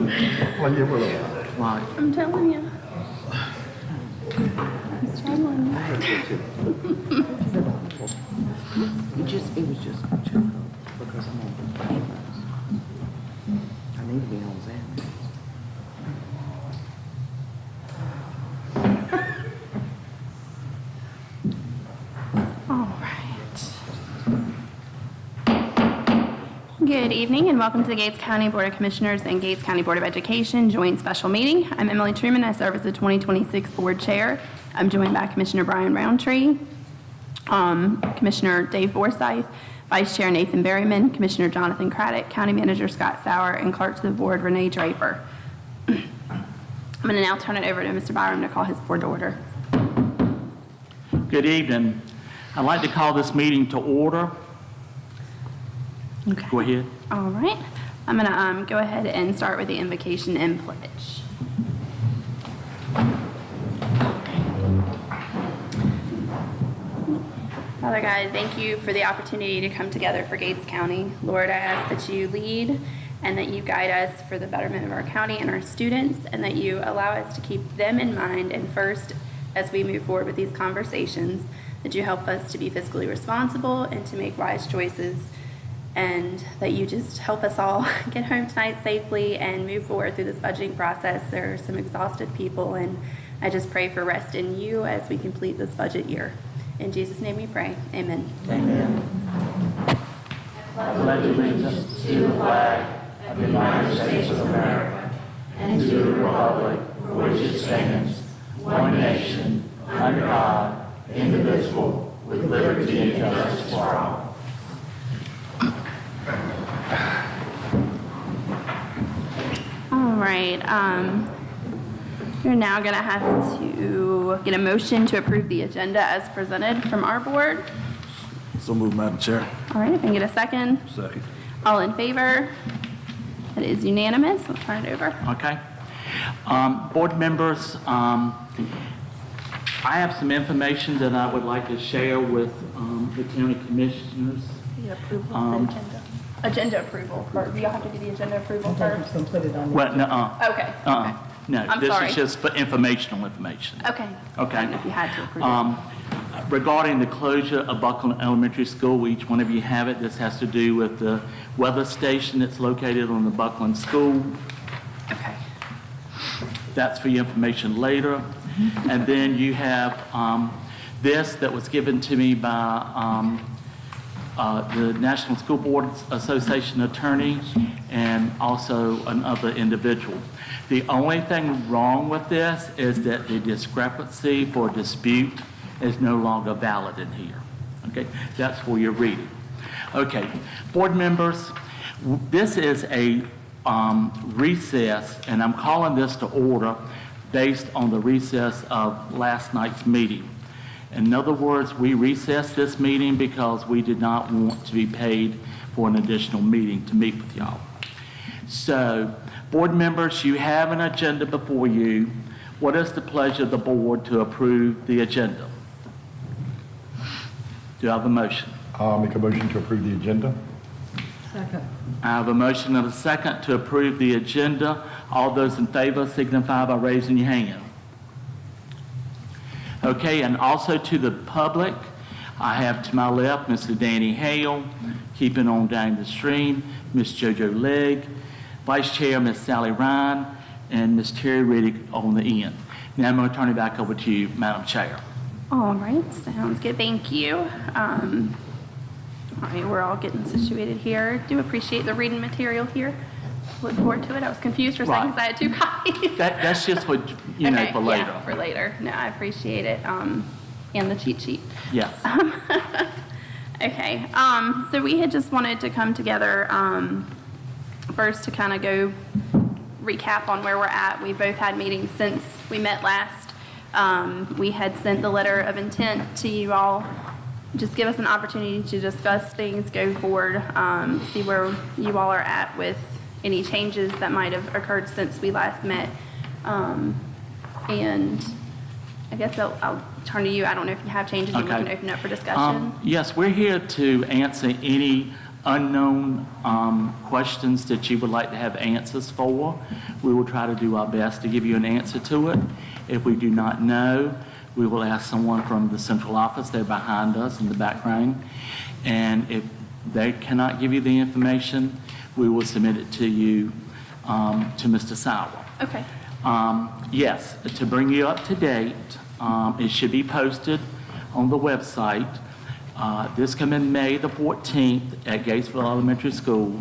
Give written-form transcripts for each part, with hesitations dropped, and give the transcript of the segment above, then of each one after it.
Why? I'm telling you. I'm struggling. It was just because I'm on campus. I need to be on Xanax. All right. Good evening and welcome to the Gates County Board of Commissioners and Gates County Board of Education joint special meeting. I'm Emily Truman. I serve as the 2026 board chair. I'm joined by Commissioner Brian Roundtree, Commissioner Dave Forsyth, Vice Chair Nathan Berryman, Commissioner Jonathan Craddock, County Manager Scott Sauer, and Clerk to the Board Renee Draper. I'm going to now turn it over to Mr. Byram to call his board to order. Good evening. I'd like to call this meeting to order. Okay. Go ahead. All right. I'm going to go ahead and start with the invocation and pledge. Father God, thank you for the opportunity to come together for Gates County. Lord, I ask that you lead and that you guide us for the betterment of our county and our students, and that you allow us to keep them in mind and first as we move forward with these conversations, that you help us to be fiscally responsible and to make wise choices, and that you just help us all get home tonight safely and move forward through this budgeting process. There are some exhausted people, and I just pray for rest in you as we complete this budget year. In Jesus' name we pray. Amen. Amen. I pledge allegiance to the flag of the United States of America and to the republic for which it stands, one nation, under God, indivisible, with liberty and justice for all. All right. You're now going to have to get a motion to approve the agenda as presented from our board. So move, Madam Chair. All right, if I can get a second. Second. All in favor? That is unanimous. I'll turn it over. Okay. Board members, I have some information that I would like to share with the county commissioners. Approval of the agenda. Agenda approval. Or do y'all have to do the agenda approval first? Well, no, Okay. no, I'm this sorry. is just for informational information. Okay. Okay. If you had to approve Regarding the closure of Buckland Elementary School, each one of you have it. This has to do with the weather station that's located on the Buckland School. it. Okay. That's for your information later. And then you have this that was given to me by the National School Board Association attorney and also another individual. The only thing wrong with this is that the discrepancy for dispute is no longer valid in here. Okay, that's for your reading. Okay, board members, this is a recess, and I'm calling this to order based on the recess of last night's meeting. In other words, we recessed this meeting because we did not want to be paid for an additional meeting to meet with y'all. So, board members, you have an agenda before you. What is the pleasure of the board to approve the agenda? Do I have a motion? I'll make a motion to approve the agenda. Second. I have a motion and a second to approve the agenda. All those in favor signify by raising your hand. Okay, and also to the public, I have to my left Mr. Danny Hale, keeping on down the stream, Ms. JoJo Legg, Vice Chair Ms. Sally Ryan, and Ms. Terry Riddick on the end. Now I'm going to turn it back over to you, Madam Chair. All right. Sounds good. Thank you. All right. We're all getting situated here. Do appreciate the reading material here. Look forward to it. I was confused for a second because I had 2 copies. That's just for, you know, Okay, for later. Yeah, for later. No, I appreciate it. And the cheat sheet. Yes. Okay. So we had just wanted to come together first to kind of go recap on where we're at. We both had meetings since we met last. We had sent the letter of intent to you all. Just give us an opportunity to discuss things, go forward, see where you all are at with any changes that might have occurred since we last met. And I guess I'll turn to you. I don't know if you have changes and we can open up for discussion. Yes, we're here to answer any unknown questions that you would like to have answers for, we will try to do our best to give you an answer to it. If we do not know, we will ask someone from the central office. They're behind us in the background. And if they cannot give you the information, we will submit it to you, to Mr. Sauer. Okay. Yes, to bring you up to date, it should be posted on the website. This coming May the 14th at Gatesville Elementary School,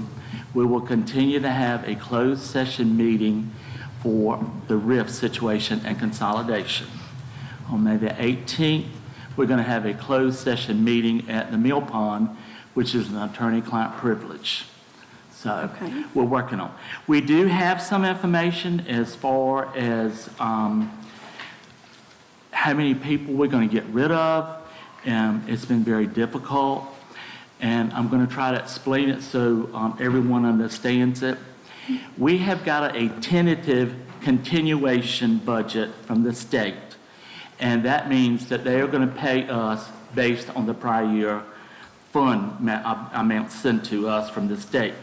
we will continue to have a closed session meeting for the RIF situation and consolidation. On May the 18th, we're going to have a closed session meeting at the Mill Pond, which is an attorney-client privilege. So Okay. we're working on. We do have some information as far as how many people we're going to get rid of. It's been very difficult, and I'm going to try to explain it so everyone understands it. We have got a tentative continuation budget from the state, and that means that they are going to pay us based on the prior year fund amount sent to us from the state.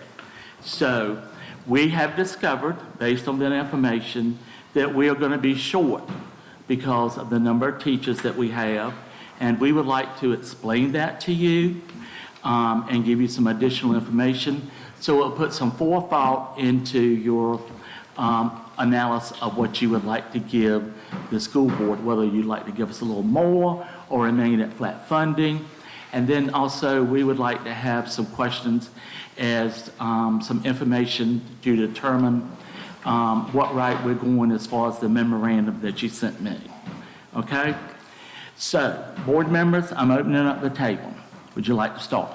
So we have discovered, based on that information, that we are going to be short because of the number of teachers that we have, and we would like to explain that to you and give you some additional information so it'll put some forethought into your analysis of what you would like to give the school board, whether you'd like to give us a little more or remain at flat funding. And then also we would like to have some questions as some information to determine what route we're going as far as the memorandum that you sent me. Okay? So, board members, I'm opening up the table. Would you like to start?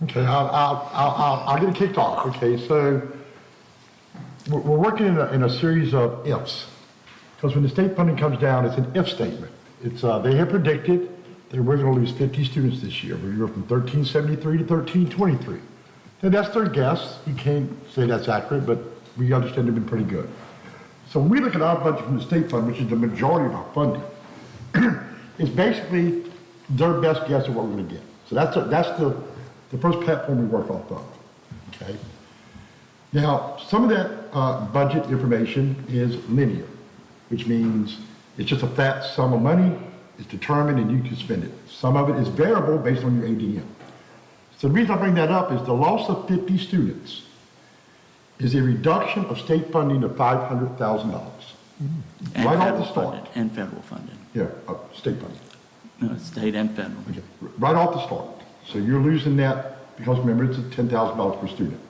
Okay, I'll get it kicked off. Okay, so we're working in a series of ifs. Because when the state funding comes down, it's an if statement. It's they have predicted that we're going to lose 50 students this year. We're going to go from 1373 to 1323. Now that's their guess. You can't say that's accurate, but we understand they've been pretty good. So when we look at our budget from the state fund, which is the majority of our funding, it's basically their best guess of what we're going to get. So that's the first platform we work off of. Okay. Now some of that budget information is linear, which means it's just a fat sum of money. It's determined and you can spend it. Some of it is variable based on your ADM. So the reason I bring that up is the loss of 50 students is a reduction of state funding of $500,000. And Right off federal the start. funding. And federal funding. Yeah, state funding. No, state and federal. Okay, right off the start. So you're losing that because remember it's $10,000 per student.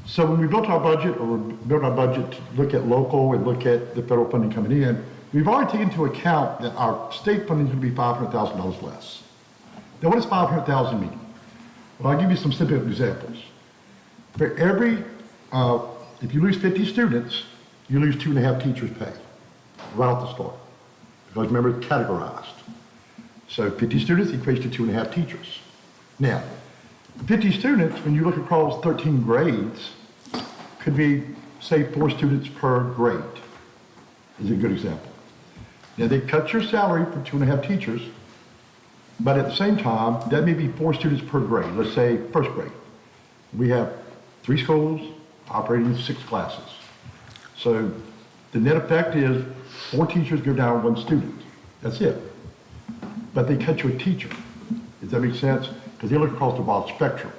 So when we built our budget, or we built our budget to look at local and look at the federal funding coming in, we've already taken into account that our state funding is going to be $500,000 less. Now what does $500,000 mean? Well, I'll give you some simple examples. For every, if you lose 50 students, you lose 2.5 teachers' pay, right off the start. Because remember, it's categorized. So 50 students equates to 2.5 teachers. Now, 50 students, when you look across 13 grades, could be, say, 4 students per grade, is a good example. Now, they cut your salary for 2.5 teachers, but at the same time, that may be 4 students per grade. Let's say first grade. We have 3 schools operating 6 classes. So the net effect is 4 teachers go down 1 student. That's it. But they cut you a teacher. Does that make sense? Because they look across the broad spectrum.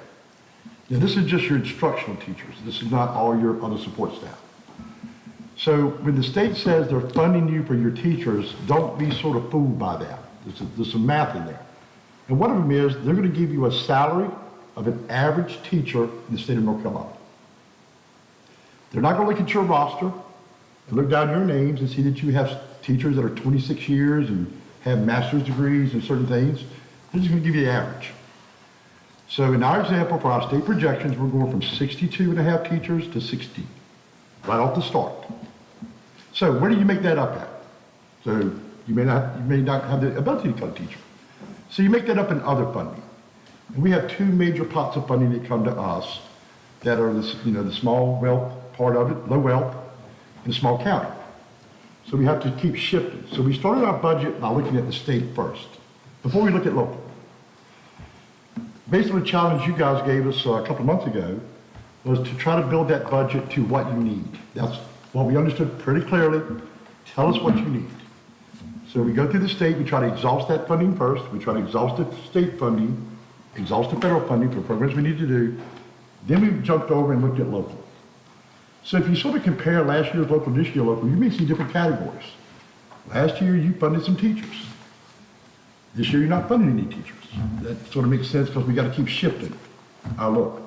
Now, this is just your instructional teachers. This is not all your other support staff. So when the state says they're funding you for your teachers, don't be sort of fooled by that. There's some math in there. And one of them is they're going to give you a salary of an average teacher in the state of North Carolina. They're not going to look at your roster and look down your names and see that you have teachers that are 26 years and have master's degrees and certain things. They're just going to give you the average. So in our example, for our state projections, we're going from 62.5 teachers to 60, right off the start. So where do you make that up at? So you may not have the ability to cut a teacher. So you make that up in other funding. And we have 2 major pots of funding that come to us that are the small wealth part of it, low wealth, and small county. So we have to keep shifting. So we started our budget by looking at the state first, before we look at local. based on the challenge you guys gave us a couple of months ago, was to try to build that budget to what you need. That's what we understood pretty clearly. Tell us what you need. So we go through the state, we try to exhaust that funding first, we try to exhaust the state funding, exhaust the federal funding for programs we need to do, then we jumped over and looked at local. So if you sort of compare last year's local, this year's local, you may see different categories. Last year, you funded some teachers. This year, you're not funding any teachers. That sort of makes sense because we got to keep shifting our look.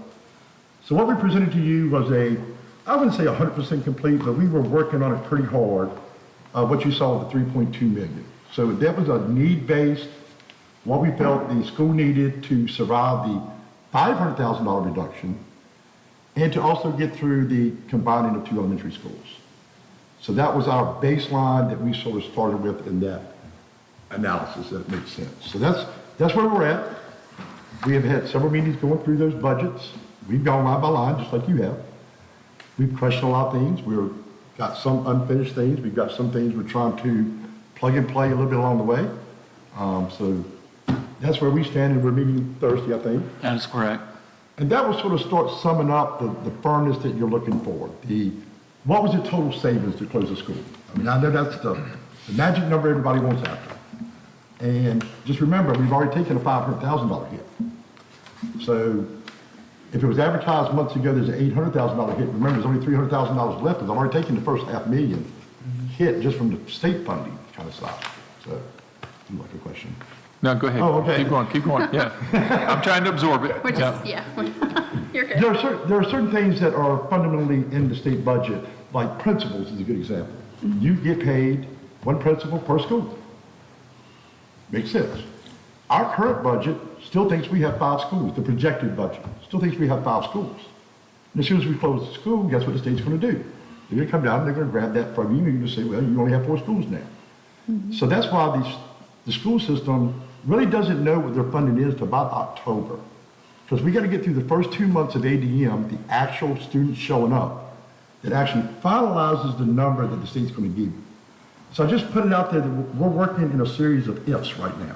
So what we presented to you was I wouldn't say 100% complete, but we were working on it pretty hard. What you saw with the 3.2 million. So that was a need-based, what we felt the school needed to survive the $500,000 reduction and to also get through the combining of two elementary schools. So that was our baseline that we sort of started with in that analysis, that makes sense. So that's where we're at. We have had several meetings going through those budgets. We've gone line by line, just like you have. We've questioned a lot of things. We've got some unfinished things. We've got some things we're trying to plug and play a little bit along the way. So that's where we stand, and we're meeting Thursday, I think. That is correct. And that will sort of start summing up the firmness that you're looking for. What was the total savings to close the school? I mean, I know that's the magic number everybody wants after. And just remember, we've already taken a $500,000 hit. So if it was advertised months ago, there's an $800,000 hit. Remember, there's only $300,000 left, because I've already taken the first $500,000 hit just from the state funding kind of side. So, you like a question? No, go ahead. Oh, okay. Keep going, yeah. I'm trying to absorb it. We're just, yeah, you're good. There are certain things that are fundamentally in the state budget, like principals is a good example. You get paid one principal per school. Makes sense. Our current budget still thinks we have 5 schools. The projected budget still thinks we have 5 schools. And as soon as we close the school, guess what the state's going to do? They're going to come down and they're going to grab that from you and you're going to say, well, you only have 4 schools now. So that's why the school system really doesn't know what their funding is till about October. Because we got to get through the first 2 months of ADM, the actual students showing up, that actually finalizes the number that the state's going to give you. So I just put it out there that we're working in a series of ifs right now.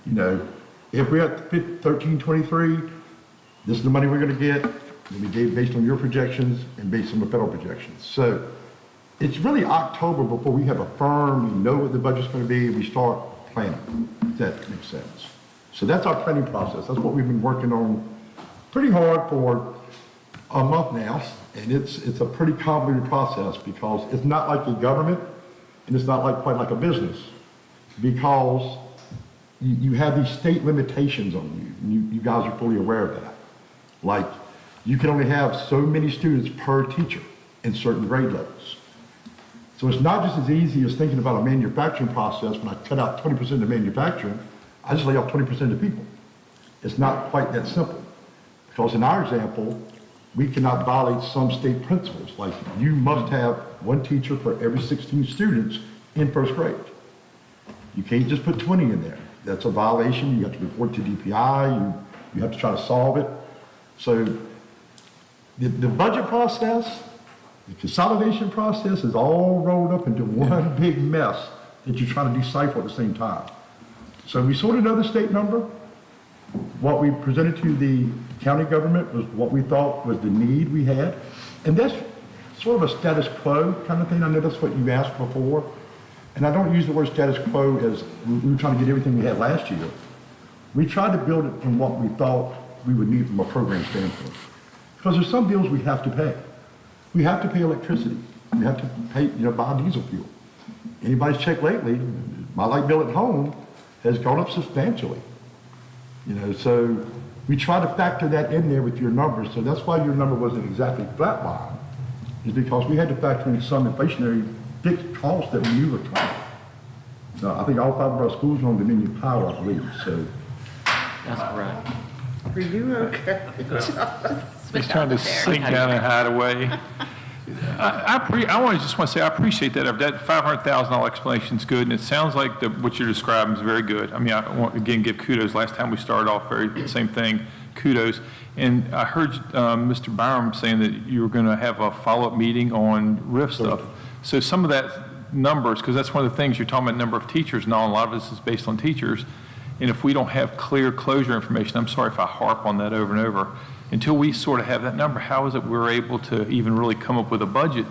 You know, if we're at 1323, this is the money we're going to get. And we gave based on your projections and based on the federal projections. So it's really October before we have a firm, we know what the budget's going to be, and we start planning. If that makes sense. So that's our planning process. That's what we've been working on pretty hard for a month now. And it's a pretty convoluted process because it's not like the government and it's not quite like a business, because you have these state limitations on you. And you guys are fully aware of that. Like, you can only have so many students per teacher in certain grade levels. So it's not just as easy as thinking about a manufacturing process. When I cut out 20% of the manufacturing, I just lay off 20% of the people. It's not quite that simple. Because in our example, we cannot violate some state principles. Like, you must have 1 teacher for every 16 students in first grade. You can't just put 20 in there. That's a violation. You have to report to DPI. You have to try to solve it. So the budget process, the consolidation process is all rolled up into one big mess that you're trying to decipher at the same time. So we sort of know the state number. What we presented to the county government was what we thought was the need we had. And that's sort of a status quo kind of thing. I know that's what you asked before. And I don't use the word status quo as we were trying to get everything we had last year. We tried to build it from what we thought we would need from a program standpoint. Because there's some bills we have to pay. We have to pay electricity. We have to pay, buy diesel fuel. Anybody's checked lately, my light bill at home has gone up substantially. So we try to factor that in there with your numbers. So that's why your number wasn't exactly flatline, is because we had to factor in some inflationary fixed costs that we knew were coming. So I think all 5 of our schools are on Dominion Power, I believe. So That's correct. Are you okay? Switch Just trying out to there. sink down and hide away. I just want to say I appreciate that. That $500,000 explanation is good, and it sounds like what you're describing is very good. I mean, I want to again give kudos. Last time we started off, same thing, kudos. And I heard Mr. Byram saying that you were going to have a follow-up meeting on RIF stuff. So some of that numbers, because that's one of the things you're talking about, number of teachers, and a lot of this is based on teachers. And if we don't have clear closure information, I'm sorry if I harp on that over and over, until we sort of have that number, how is it we're able to even really come up with a budget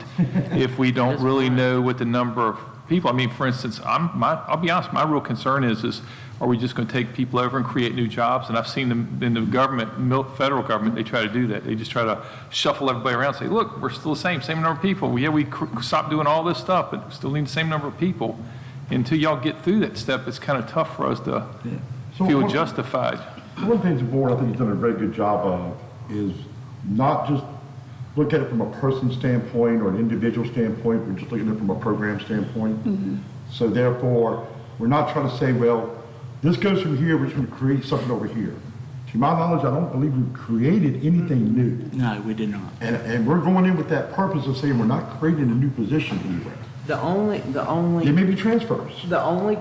if we don't really know what the number of people? I mean, for instance, I'll be honest, my real concern is are we just going to take people over and create new jobs? And I've seen them in the government, federal government, they try to do that. They just try to shuffle everybody around and say, look, we're still the same number of people. Yeah, we stopped doing all this stuff, but we still need the same number of people. Until y'all get through that step, it's kind of tough for us to feel justified. One of the things the board, I think, has done a very good job of is not just look at it from a person standpoint or an individual standpoint, we're just looking at it from a program standpoint. So therefore, we're not trying to say, well, this goes from here, we're just going to create something over here. To my knowledge, I don't believe we created anything new. No, we did not. And we're going in with that purpose of saying we're not creating a new position anywhere. The only, There may be transfers. the only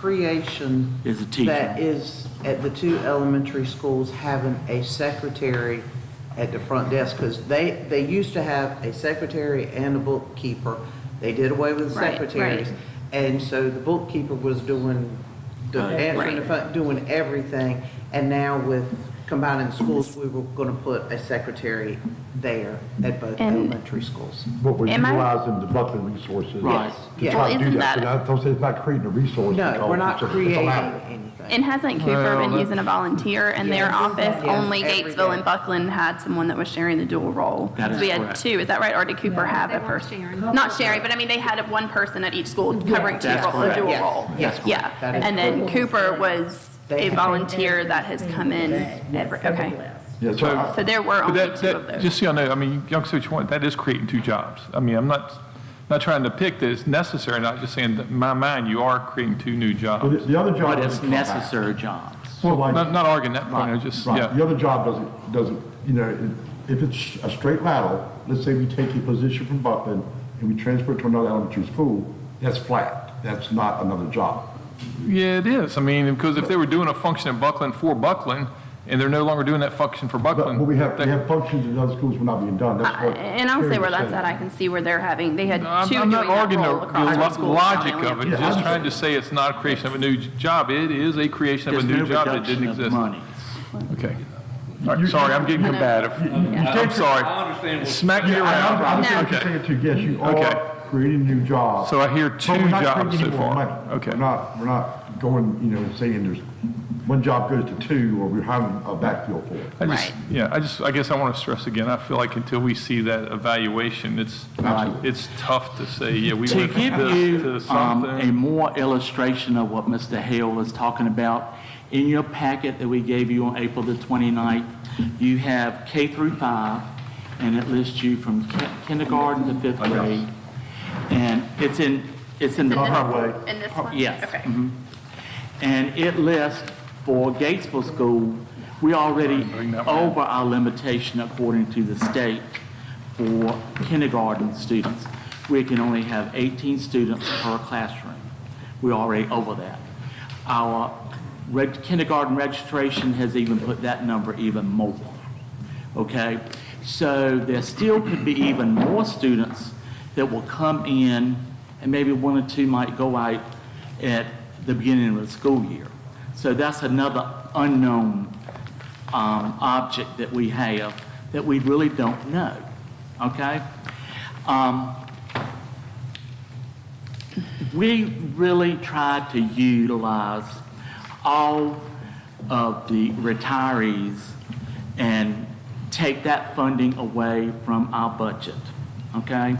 creation Is a teacher. that is at the two elementary schools having a secretary at the front desk, because they used to have a secretary and a bookkeeper. They did away with the Right, secretaries. right. And so the bookkeeper was doing the answering the phone, doing everything. And now with combining schools, we were going to put a secretary there at both And- elementary schools. But we're Am I- utilizing the Buckland resources Right. to Yes. try Well, to do isn't that. that- But I don't say it's not creating a resource. No, because we're not it's creating allowed. anything. And hasn't Cooper Well, been that- using a volunteer in their Yes. office? Yes, Only every Gatesville day. and Buckland had someone that was sharing the dual role. That is So we had correct. two, is that right? Or did Cooper have a person? Not sharing, but I mean, they had one person at each school covering two That's roles, a correct. dual Yes. role. Yes. Yeah, That is and then correct. Cooper was a volunteer that has come in every, okay. Yeah, so So there were But only that, two of those. just so y'all know, I mean, y'all can say what you want, that is creating two jobs. I mean, I'm not trying to pick that it's necessary, not just saying that in my mind, you are creating two new jobs. the other job. But it's doesn't come back. necessary jobs. So like, Not arguing that point, I just, right, yeah. the other job doesn't, you know, if it's a straight lateral, let's say we take a position from Buckland and we transfer it to another elementary school, that's flat. That's not another job. Yeah, it is. I mean, because if they were doing a function in Buckland for Buckland, and they're no longer doing that function for But Buckland. we have functions in other schools were not being done. That's what. And I'll say Terry where was that's saying. at, I can see where they're having, they had I'm two I'm doing not that arguing role the across the schools. logic Now they of it, only have just two. trying to say it's not a creation of a new job. It is a creation of a There's no new job that reduction didn't of exist. money. Okay. All right, sorry, I'm getting combative. I'm sorry. Smack me I around. understand what you're No. saying too. Yes, you Okay. are creating new jobs. So I hear But two we're not jobs creating so any more far. money. Okay. We're not going, you know, saying there's one job goes to two or we're having a backfill for it. Right. I guess I want to stress again, I feel like until we see that evaluation, Absolutely. it's tough to say, yeah, we To went from give this you to a something. more illustration of what Mr. Hale is talking about, in your packet that we gave you on April the 29th, you have K through 5, and it lists you from kindergarten to 5th grade. And it's in In this- Highway. In this one? Yes. Okay. And it lists for Gatesville School, we already Bring that one. over our limitation according to the state for kindergarten students. We can only have 18 students per classroom. We're already over that. Our kindergarten registration has even put that number even more. Okay? So there still could be even more students that will come in, and maybe one or two might go out at the beginning of the school year. So that's another unknown object that we have that we really don't know. Okay? We really tried to utilize all of the retirees and take that funding away from our budget, okay?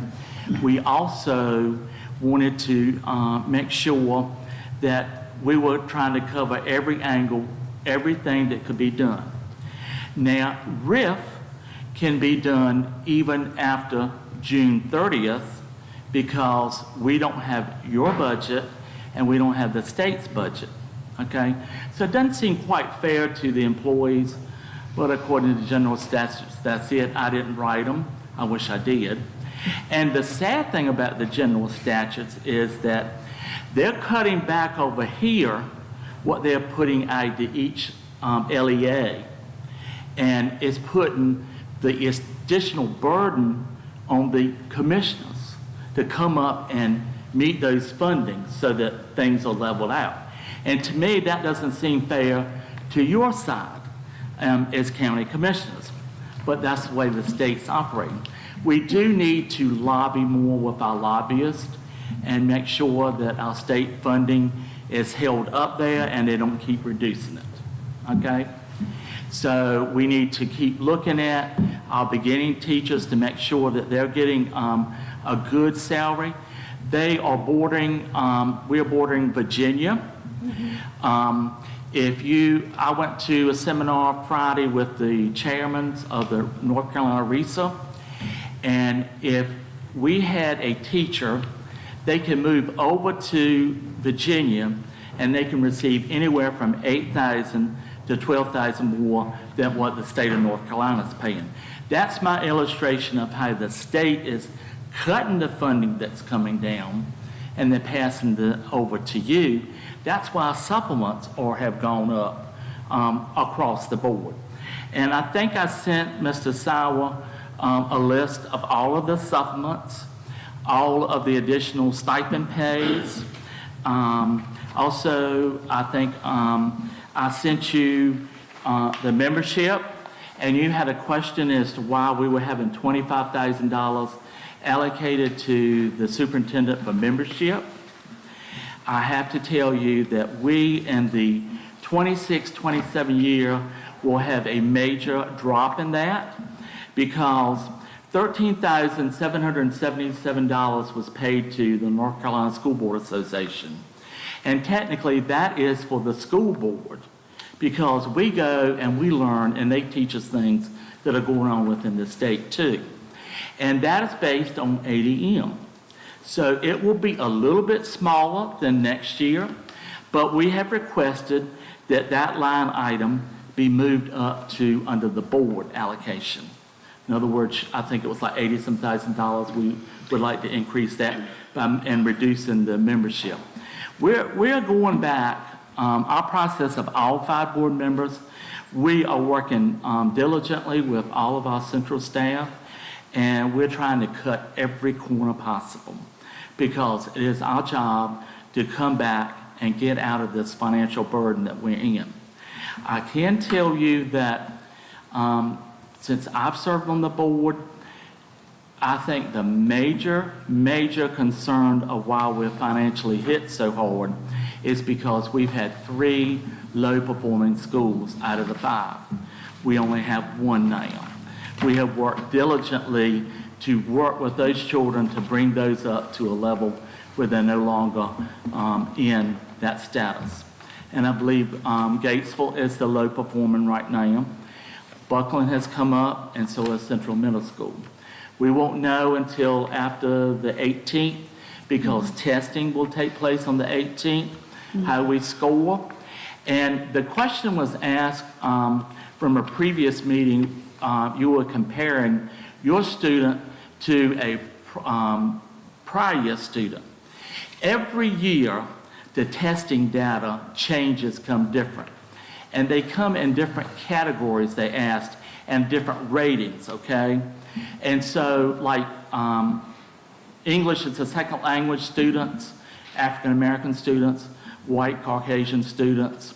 We also wanted to make sure that we were trying to cover every angle, everything that could be done. Now, RIF can be done even after June 30th because we don't have your budget and we don't have the state's budget, okay? So it doesn't seem quite fair to the employees, but according to the general statutes, that's it. I didn't write them. I wish I did. And the sad thing about the general statutes is that they're cutting back over here what they're putting out to each LEA. And it's putting the additional burden on the commissioners to come up and meet those fundings so that things are leveled out. And to me, that doesn't seem fair to your side as county commissioners. But that's the way the state's operating. We do need to lobby more with our lobbyists and make sure that our state funding is held up there and they don't keep reducing it, okay? So we need to keep looking at our beginning teachers to make sure that they're getting a good salary. They are bordering, we're bordering Virginia. I went to a seminar Friday with the chairmen of the North Carolina RESA, and if we had a teacher, they can move over to Virginia and they can receive anywhere from $8,000 to $12,000 more than what the state of North Carolina is paying. That's my illustration of how the state is cutting the funding that's coming down and then passing it over to you. That's why supplements have gone up across the board. And I think I sent Mr. Sauer a list of all of the supplements, all of the additional stipend pays. Also, I think I sent you the membership, and you had a question as to why we were having $25,000 allocated to the superintendent for membership. I have to tell you that we in the 26-27 year will have a major drop in that because $13,777 was paid to the North Carolina School Board Association. And technically that is for the school board because we go and we learn and they teach us things that are going on within the state too. And that is based on ADM. So it will be a little bit smaller than next year, but we have requested that that line item be moved up to under the board allocation. In other words, I think it was like $80-some thousand. We would like to increase that and reducing the membership. We're going back, our process of all 5 board members, we are working diligently with all of our central staff, and we're trying to cut every corner possible because it is our job to come back and get out of this financial burden that we're in. I can tell you that since I've served on the board, I think the major concern of why we're financially hit so hard is because we've had 3 low-performing schools out of the 5. We only have 1 now. We have worked diligently to work with those children to bring those up to a level where they're no longer in that status. And I believe Gatesville is the low performing right now. Buckland has come up, and so has Central Middle School. We won't know until after the 18th because testing will take place on the 18th, how we score. And the question was asked from a previous meeting, you were comparing your student to a prior year student. Every year, the testing data changes come different. And they come in different categories, they asked, and different ratings, okay? And so, like, English is a second language students, African American students, white Caucasian students,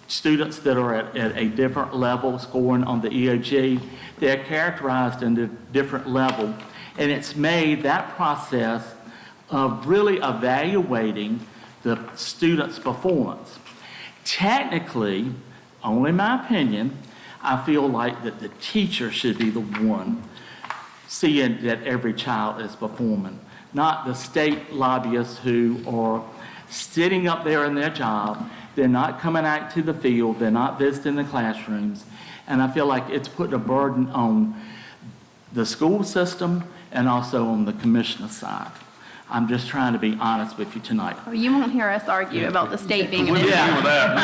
students that are at a different level scoring on the EOG, they're characterized in a different level. And it's made that process of really evaluating the student's performance. Technically, only my opinion, I feel like that the teacher should be the one seeing that every child is performing, not the state lobbyists who are sitting up there in their job. They're not coming out to the field. They're not visiting the classrooms. And I feel like it's putting a burden on the school system and also on the commissioner side. I'm just trying to be honest with you tonight. Well, you won't hear us argue about the state being an issue. I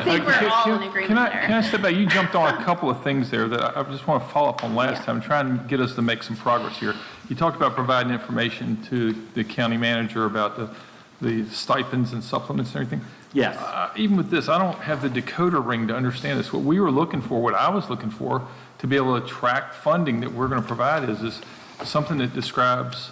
think we're all in agreement there. Can I step back? You jumped on a couple of things there that I just want to follow up on last time, trying to get us to make some progress here. You talked about providing information to the county manager about the stipends and supplements and everything. Yes. Even with this, I don't have the decoder ring to understand this. What we were looking for, what I was looking for, to be able to track funding that we're going to provide is something that describes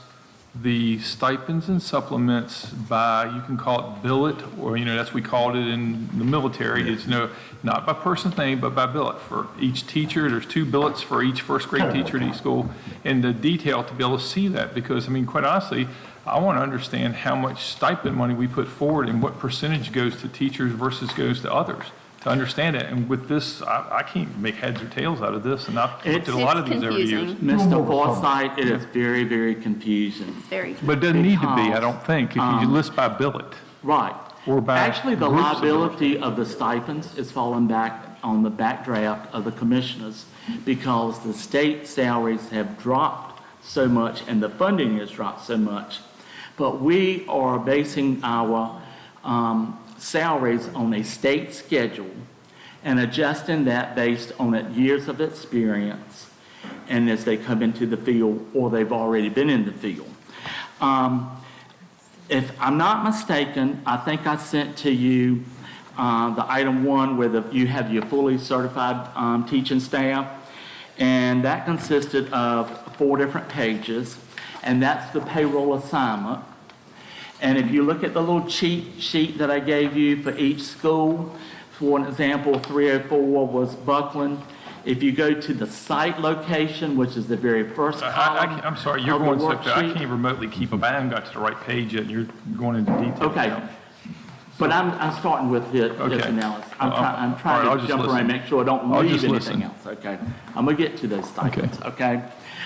the stipends and supplements by, you can call it billet, or, that's, we called it in the military, it's not by person's name, but by billet. For each teacher, there's 2 billets for each first grade teacher at each school, and the detail to be able to see that, because, quite honestly, I want to understand how much stipend money we put forward and what percentage goes to teachers versus goes to others, to understand it. And with this, I can't make heads or tails out of this, and I've looked at a lot of these over the years. confusing. Mr. Forsythe, it is very, very confusing. It's very But it doesn't need to be, I Because, don't think, if you list by billet. Right. Or by Actually, the groups of liability of the stipends is falling back on the backdraft of the commissioners because the state salaries have dropped so much and the funding has dropped so much. But we are basing our salaries on a state schedule and adjusting that based on years of experience and as they come into the field or they've already been in the field. If I'm not mistaken, I think I sent to you the item 1 where you have your fully certified teaching staff, and that consisted of 4 different pages, and that's the payroll assignment. And if you look at the little cheat sheet that I gave you for each school, for an example, 304 was Buckland. If you go to the site location, which is the very first column. I'm sorry, you're of the going so fast. I worksheet. can't remotely keep them. I haven't got to the right page yet, and you're going into detail. Okay, now. but I'm starting with this Okay. analysis. All I'm right, trying I'll to just jump around, listen. make sure I don't I'll leave just anything listen. else, okay? I'm gonna get to those stipends, okay?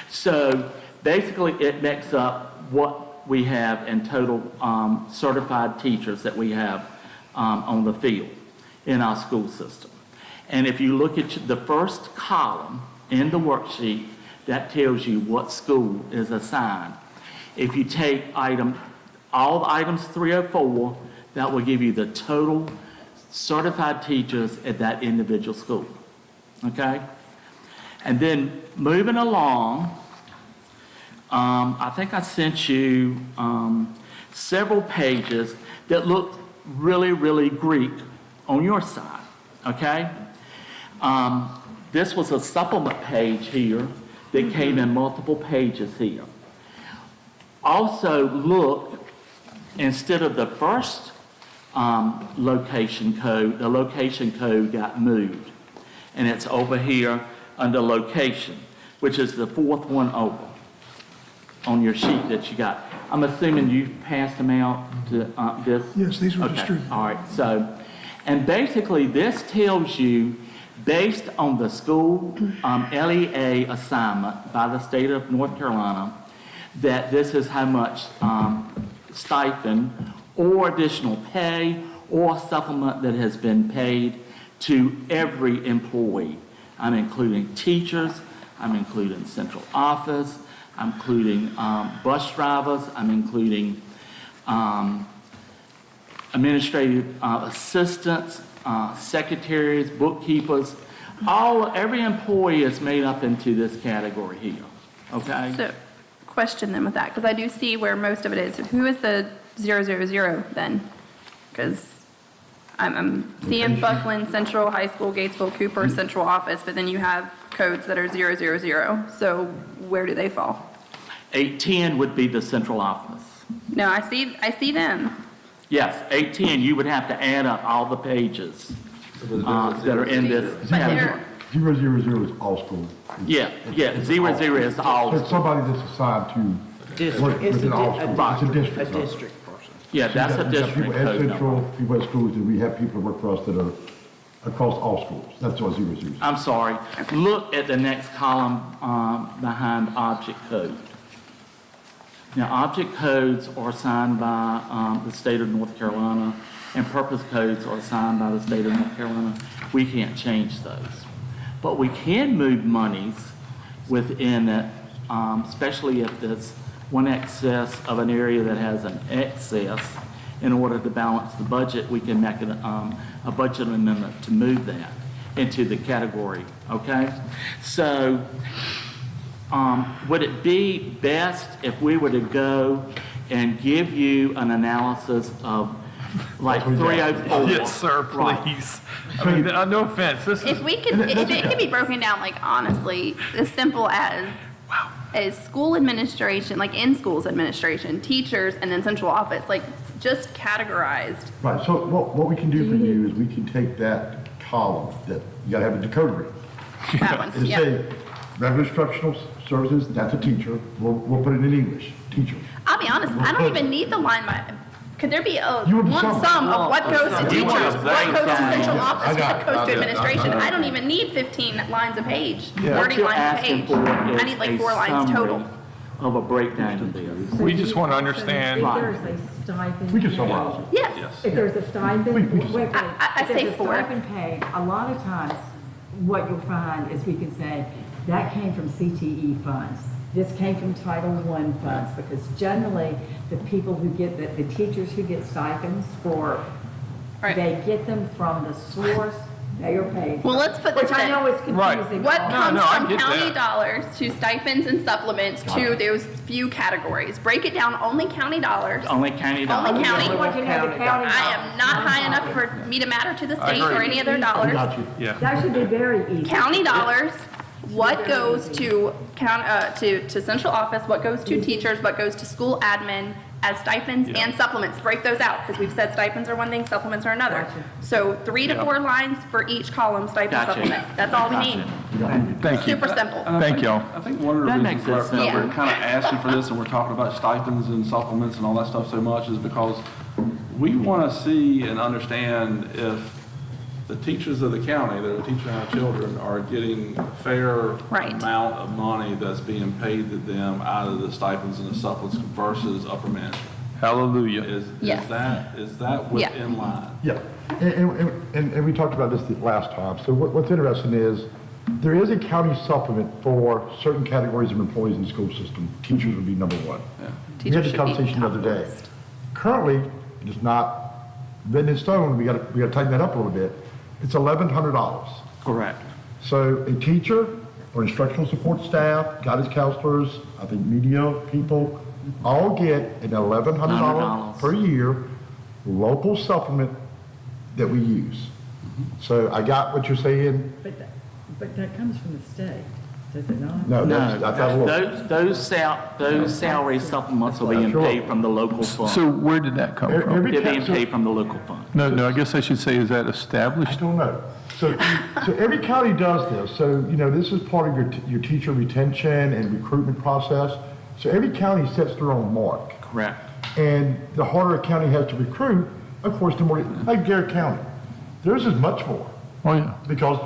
So basically, it makes up what we have in total certified teachers that we have on the field in our school system. And if you look at the first column in the worksheet, that tells you what school is assigned. If you take all the items 304, that will give you the total certified teachers at that individual school, okay? And then moving along, I think I sent you several pages that look really, really Greek on your side, okay? This was a supplement page here that came in multiple pages here. Also, look, instead of the first location code, the location code got moved. And it's over here under location, which is the 4th one over on your sheet that you got. I'm assuming you passed them out to this? Yes, these were Okay, distributed. all right, so, and basically this tells you, based on the school LEA assignment by the state of North Carolina, that this is how much stipend or additional pay or supplement that has been paid to every employee. I'm including teachers, I'm including central office, I'm including bus drivers, I'm including administrative assistants, secretaries, bookkeepers. Every employee is made up into this category here, okay? So, question then with that, because I do see where most of it is. Who is the 000 then? Because I'm seeing Buckland, Central, High School, Gatesville, Cooper, Central Office, but then you have codes that are 000. So where do they fall? 810 would be the central office. No, I see them. Yes, 810, you would have to add up all the pages that are in this But category. they're, 000 is all schools. Yeah, 00 is all. It's somebody that's assigned to District. work It's within all schools. It's a a district. district person. Yeah, that's a We've got district people at code Central, number. people at schools, and we have people that work for us that are across all schools. That's what 000 is. I'm sorry. Look at the next column behind object code. Now, object codes are assigned by the state of North Carolina, and purpose codes are assigned by the state of North Carolina. We can't change those. But we can move monies within it, especially if there's one excess of an area that has an excess. In order to balance the budget, we can make a budget amendment to move that into the category, okay? So, would it be best if we were to go and give you an analysis of like 304? Yes, sir, Right. please. I mean, no offense, this is, if it could be broken down, like honestly, as simple as is school administration, like in schools administration, teachers, and then central office, like just categorized. Right, so what we can do for you is we can take that column that you gotta have a decoder in. That one, And yeah. say, regular instructional services, that's a teacher, we'll put it in English, teacher. I'll be honest, I don't even need the line by, could there be a You want the one sum. sum of what goes to You want teachers, a what goes to breakdown. central office, I got what it. goes to I administration? got it. I don't even need 15 lines a page, What 30 you're lines a asking page. for I is need like a 4 lines summary total. of a breakdown of this. We just want to understand. If there's a stipend. We can summarize it. Yes. If there's a stipend, We wait, can- wait. I If say there's a 4. stipend paid, a lot of times, what you'll find is we can say, that came from CTE funds. This came from Title I funds, because generally, the people who get, the teachers who get stipends for, Right. they get them from the source they are paid. Well, let's put this Which I in. know is Right. confusing. What all. comes no, I from get county that. dollars to stipends and supplements to those few categories? Break it down, only county dollars. Only county Only dollars. county. I want to know the county. I am not high enough for me to matter to the I state agree. or any other I dollars. got you. Yeah. That should be very easy. County dollars, what goes to to central office, what goes to teachers, what goes to school admin as stipends and supplements. Break those out, because we've said stipends are one thing, supplements are another. Gotcha. So 3 to 4 lines for each column, stipend, Gotcha. supplement. That's all we need. Thank you. Super simple. Thank y'all. I think one of the That reasons makes that sense. we're Yeah. kind of asking for this and we're talking about stipends and supplements and all that stuff so much is because we want to see and understand if the teachers of the county that are teaching our children are getting a fair Right. amount of money that's being paid to them out of the stipends and the supplements versus upper management. Hallelujah. Yes. Is that within line? Yeah, and we talked about this the last time. So what's interesting is, there is a county supplement for certain categories of employees in the school system. Teachers would be number one. We had Teachers this should be conversation the top other of the day. list. Currently, it is not written in stone, we gotta tighten that up a little bit. It's $1,100. Correct. So a teacher or instructional support staff, guidance counselors, I think media people, all get an $1,100 per year local supplement that we use. So I got what you're saying. But that comes from the state, does it not? No, No, that's a little. those salary supplements are being Sure. paid from the local So fund. where did that come from? Every They're being council- paid from the local fund. No, I guess I should say, is that I established? don't know. So every county does this. So, this is part of your teacher retention and recruitment process. So every county sets their own mark. Correct. And the harder a county has to recruit, of course, the more, like Garrett County, theirs is much more Oh, yeah. because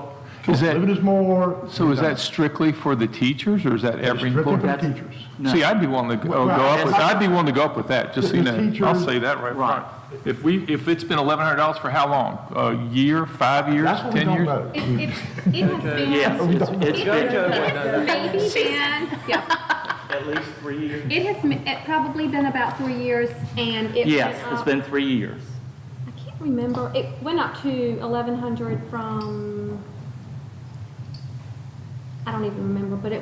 Is that- living is more. So is that strictly for the teachers, or is that every Strictly for employee? the teachers. No. See, I'd be willing to go up with, I'd be willing to go up with that, just so you The know. I'll teachers- say that right Right. front. If it's been $1,100 for how long? A year, 5 years, That's what we 10 don't years? know. It has been. Yes, it's Maybe been, yeah, at least 3 years. it probably been about 3 years, and it Yes, went it's up- been 3 years. I can't remember, it went up to 1,100 from, I don't even remember, but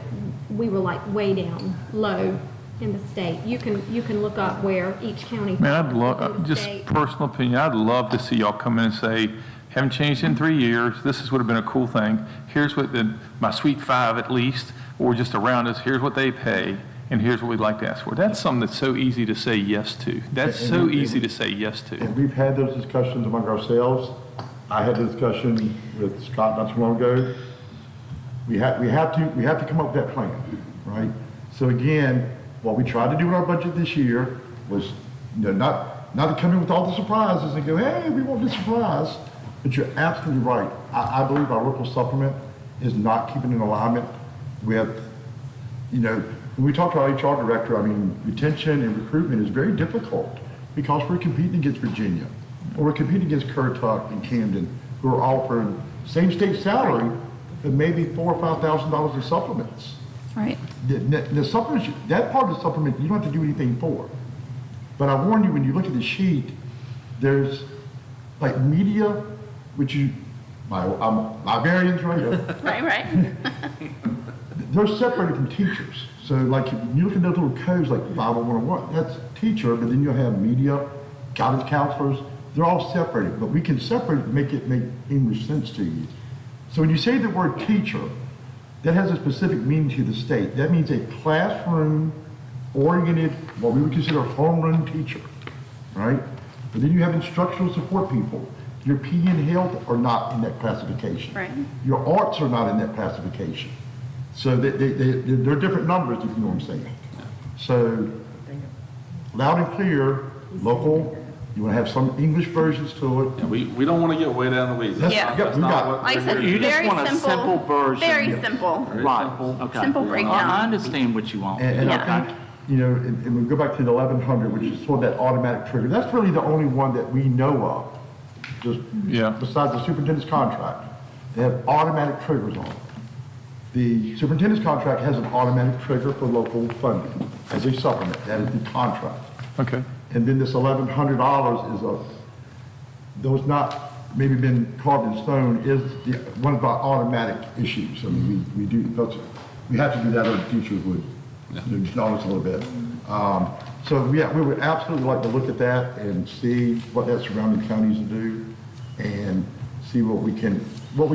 we were like way down, low in the state. You can look up where each county. Man, I'd falls within love, the just state. personal opinion, I'd love to see y'all come in and say, haven't changed in 3 years, this would have been a cool thing. Here's what my sweet 5 at least, or just around us, here's what they pay, and here's what we'd like to ask for. That's something that's so easy to say yes to. That's so easy to say yes to. And we've had those discussions among ourselves. I had the discussion with Scott not too long ago. We have to come up with that plan, right? So again, what we tried to do in our budget this year was, not to come in with all the surprises and go, hey, we want this surprise. But you're absolutely right. I believe our local supplement is not keeping in alignment with, when we talk to our HR director, retention and recruitment is very difficult because we're competing against Virginia, or we're competing against Currituck and Camden, who are offering same state salary, but maybe $4,000 or $5,000 in supplements. Right. The supplements, that part of the supplement, you don't have to do anything for. But I warn you, when you look at the sheet, there's like media, which my variants right here, Right. they're separated from teachers. So like, you look at those little codes like 50101, that's teacher, but then you'll have media, guidance counselors, they're all separated, but we can separate it to make English sense to you. So when you say the word teacher, that has a specific meaning to the state. That means a classroom-oriented, what we would consider a home-run teacher, right? But then you have instructional support people. Your PE and health are not in that classification. Right. Your arts are not in that classification. So they're different numbers, if you know what I'm saying. So loud and clear, local, you want to have some English versions to it. And we don't want to get way down the weeds. That's Yeah. not- Yeah, that's we not got- what Like I we're said, here to You do. just very want a simple. simple version. Very Yeah. simple. Right, simple. okay. Simple breakdown. I understand what you want. And Yeah. I think, you know, and we go back to the 1100, which is sort of that automatic trigger. That's really the only one that we know of, just Yeah. besides the superintendent's contract. They have automatic triggers on it. The superintendent's contract has an automatic trigger for local funding as a supplement. That is the contract. Okay. And then this $1,100 is though it's not maybe been carved in stone, is one of our automatic issues. I mean, we do, because we have to do that or the teachers would acknowledge a little bit. So yeah, we would absolutely like to look at that and see what that surrounding counties do and see what we can work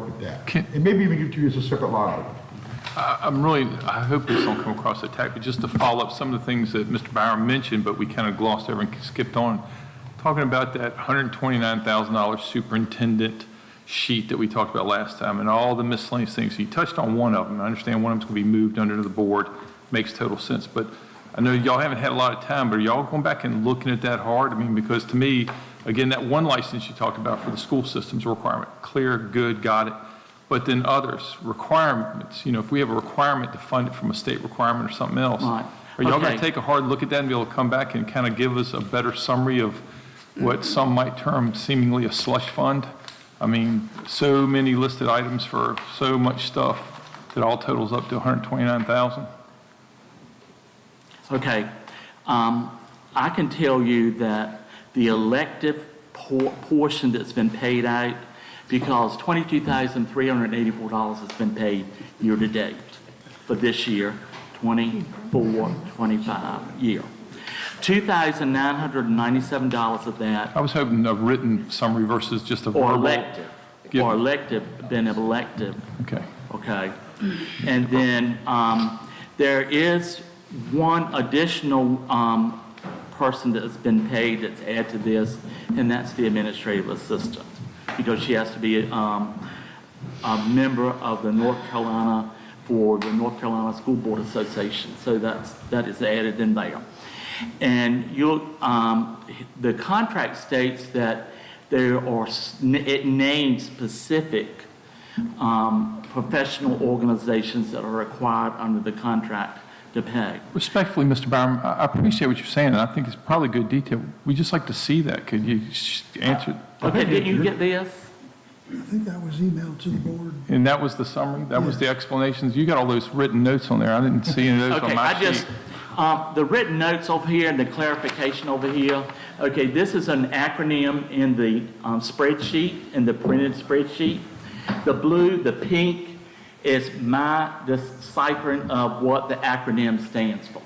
with that. And maybe even give it to you as a separate line item. I hope this don't come across attack, but just to follow up some of the things that Mr. Byron mentioned, but we kind of glossed over and skipped on. Talking about that $129,000 superintendent sheet that we talked about last time and all the miscellaneous things. You touched on one of them. I understand one of them's going to be moved under the board. Makes total sense. But I know y'all haven't had a lot of time, but are y'all going back and looking at that hard? I mean, because to me, again, that one license you talked about for the school system's requirement, clear, good, got it. But then others, requirements, if we have a requirement to fund it from a state requirement or something else, Right. are y'all going Okay. to take a hard look at that and be able to come back and kind of give us a better summary of what some might term seemingly a slush fund? I mean, so many listed items for so much stuff that all totals up to $129,000. Okay, I can tell you that the elective portion that's been paid out, because $22,384 has been paid year to date for this year, 24-25 year. $2,997 of that I was hoping a written summary versus just a verbal. or elective, been elective. Okay. Okay. And then there is one additional person that's been paid that's added to this, and that's the administrative assistant, because she has to be a member of the North Carolina School Board Association. So that is added in there. And the contract states that it names specific professional organizations that are required under the contract to pay. Respectfully, Mr. Byron, I appreciate what you're saying, and I think it's probably good detail. We just like to see that. Could you answer? Okay, didn't you get this? I think that was emailed to the board. And that was the summary? That was the explanations? You got all those written notes on there. I didn't see any of those Okay, on my sheet. the written notes over here and the clarification over here. Okay, this is an acronym in the spreadsheet, in the printed spreadsheet. The blue, the pink is my deciphering of what the acronym stands for.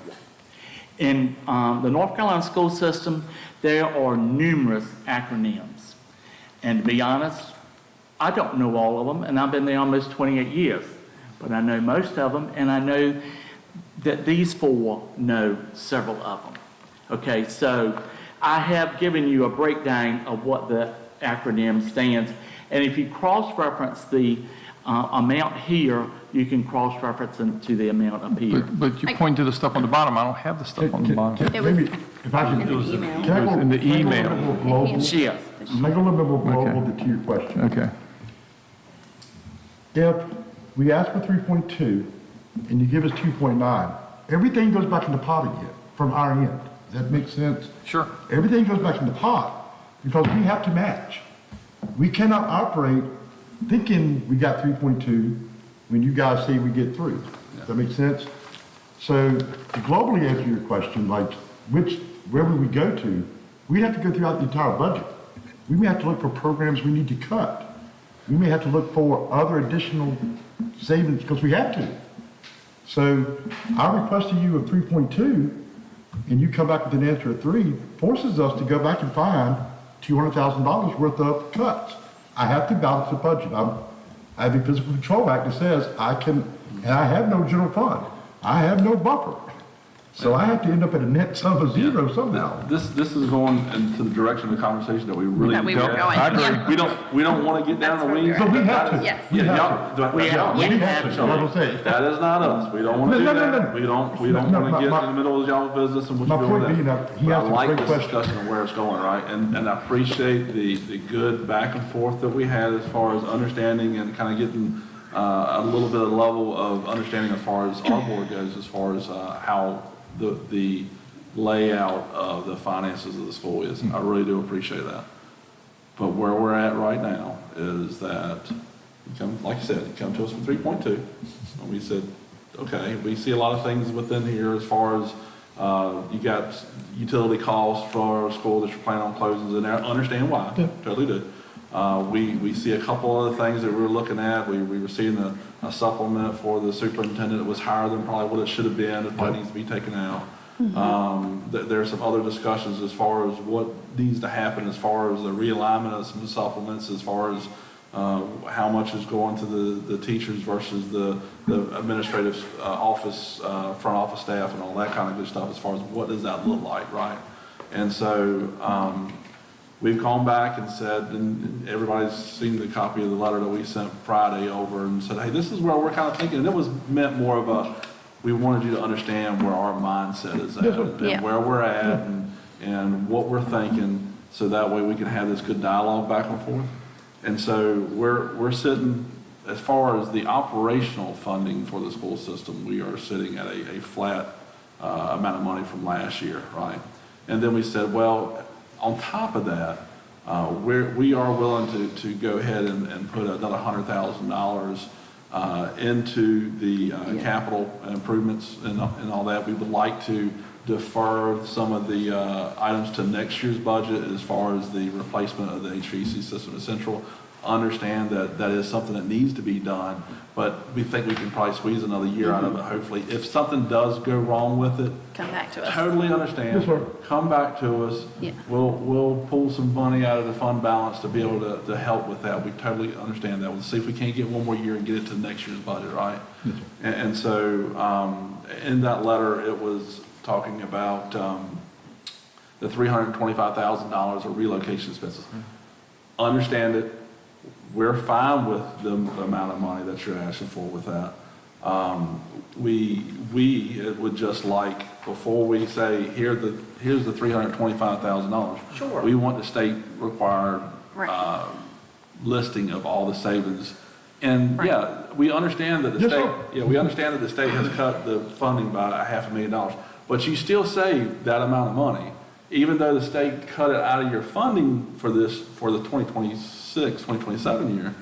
In the North Carolina school system, there are numerous acronyms. And to be honest, I don't know all of them, and I've been there almost 28 years. But I know most of them, and I know that these four know several of them. Okay, so I have given you a breakdown of what the acronym stands. And if you cross-reference the amount here, you can cross-reference it to the amount up here. But you point to the stuff on the bottom. I don't have the stuff on the bottom. It was Maybe, if I can, in the email. can I go- in the can I go a email. little more global? Yes. Can I go a little bit more global to your question? Okay. If we ask for 3.2 and you give us 2.9, everything goes back in the pot again from our end. Does that make sense? Sure. Everything goes back in the pot because we have to match. We cannot operate thinking we got 3.2 when you guys say we get 3. Does that make sense? So to globally answer your question, like where would we go to? We'd have to go throughout the entire budget. We may have to look for programs we need to cut. We may have to look for other additional savings because we have to. So our request to you of 3.2 and you come back with an answer of 3 forces us to go back and find $200,000 worth of cuts. I have to balance the budget. I have a Physical Control Act that says I can, and I have no general fund. I have no buffer. So I have to end up at a net sum of zero somehow. This is going into the direction of the conversation that we really That we don't. were going, I agree. yeah. We don't want to get down That's the where weeds. we're So we have to. Yes. We Yeah, have y'all, to. We have- We Yes. have to, that's what I'm saying. that is not us. We don't want to do No, no, that. no, no. We don't No, want to get my- in the middle of y'all's business and what my you're doing point being with that that. he But I asked a like great this question. discussion of where it's going, right? And I appreciate the good back and forth that we had as far as understanding and kind of getting a little bit of level of understanding as far as our board goes, as far as how the layout of the finances of the school is. I really do appreciate that. But where we're at right now is that, like I said, you come to us from 3.2, and we said, okay, we see a lot of things within here as far as you got utility costs for a school that you're planning on closing, and I understand why, totally do. We see a couple other things that we were looking at. We were seeing a supplement for the superintendent that was higher than probably what it should have been. It probably needs to be taken out. There's some other discussions as far as what needs to happen as far as the realignment of some supplements, as far as how much is going to the teachers versus the administrative office, front office staff and all that kind of good stuff, as far as what does that look like, right? And so we've gone back and said, and everybody's seen the copy of the letter that we sent Friday over and said, hey, this is where we're kind of thinking. And it was meant more of a, we wanted you to understand where our mindset is at Yeah. and where we're at and what we're thinking, so that way we can have this good dialogue back and forth. And so we're sitting, as far as the operational funding for the school system, we are sitting at a flat amount of money from last year, right? And then we said, well, on top of that, we are willing to go ahead and put another $100,000 into the capital improvements and all that. We would like to defer some of the items to next year's budget as far as the replacement of the HVAC system at Central. Understand that is something that needs to be done, but we think we can probably squeeze another year out of it, hopefully. If something does go wrong with it, Come back to us. totally understand. Yes, sir. Come back to us. Yeah. We'll pull some money out of the fund balance to be able to help with that. We totally understand that. We'll see if we can't get one more year and get it to next year's budget, right? And so in that letter, it was talking about the $325,000 of relocation expenses. Understand it. We're fine with the amount of money that you're asking for with that. We would just like, before we say, here's the $325,000. Sure. We want the state required Right. listing of all the savings. And Right. yeah, we understand that the Yes, state, sir. yeah, we understand that the state has cut the funding by $500,000, but you still save that amount of money, even though the state cut it out of your funding for the 2026, 2027 year.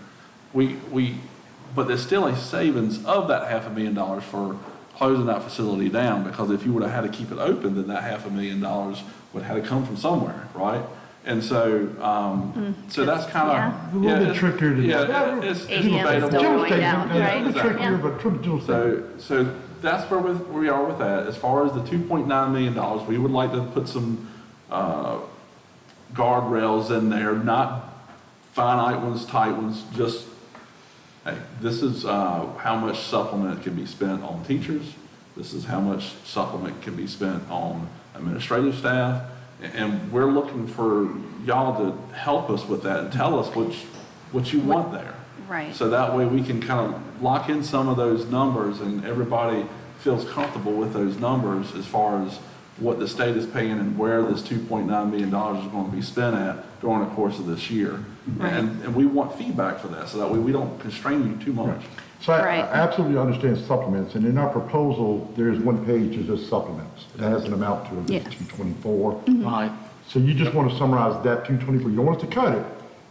But there's still a savings of that $500,000 for closing that facility down, because if you would have had to keep it open, then that $500,000 would have to come from somewhere, right? And so, so that's kind of. Yeah. It's a little bit trickier to- Yeah, it's ATM is debatable. still Jill going statement, down, yeah, right? a little trickier, Yeah. but Jill statement. So that's where we are with that. As far as the $2.9 million, we would like to put some guardrails in there, not finite ones, tight ones, just, hey, this is how much supplement can be spent on teachers. This is how much supplement can be spent on administrative staff. And we're looking for y'all to help us with that and tell us what you want there. Right. So that way we can kind of lock in some of those numbers and everybody feels comfortable with those numbers as far as what the state is paying and where this $2.9 million is going to be spent at during the course of this year. Right. And we want feedback for that, so that way we don't constrain you too much. So I Right. absolutely understand supplements, and in our proposal, there's one page that just supplements. That has an amount to it, Yes. it's 224. Right. So you just want to summarize that 224, you don't want us to cut it,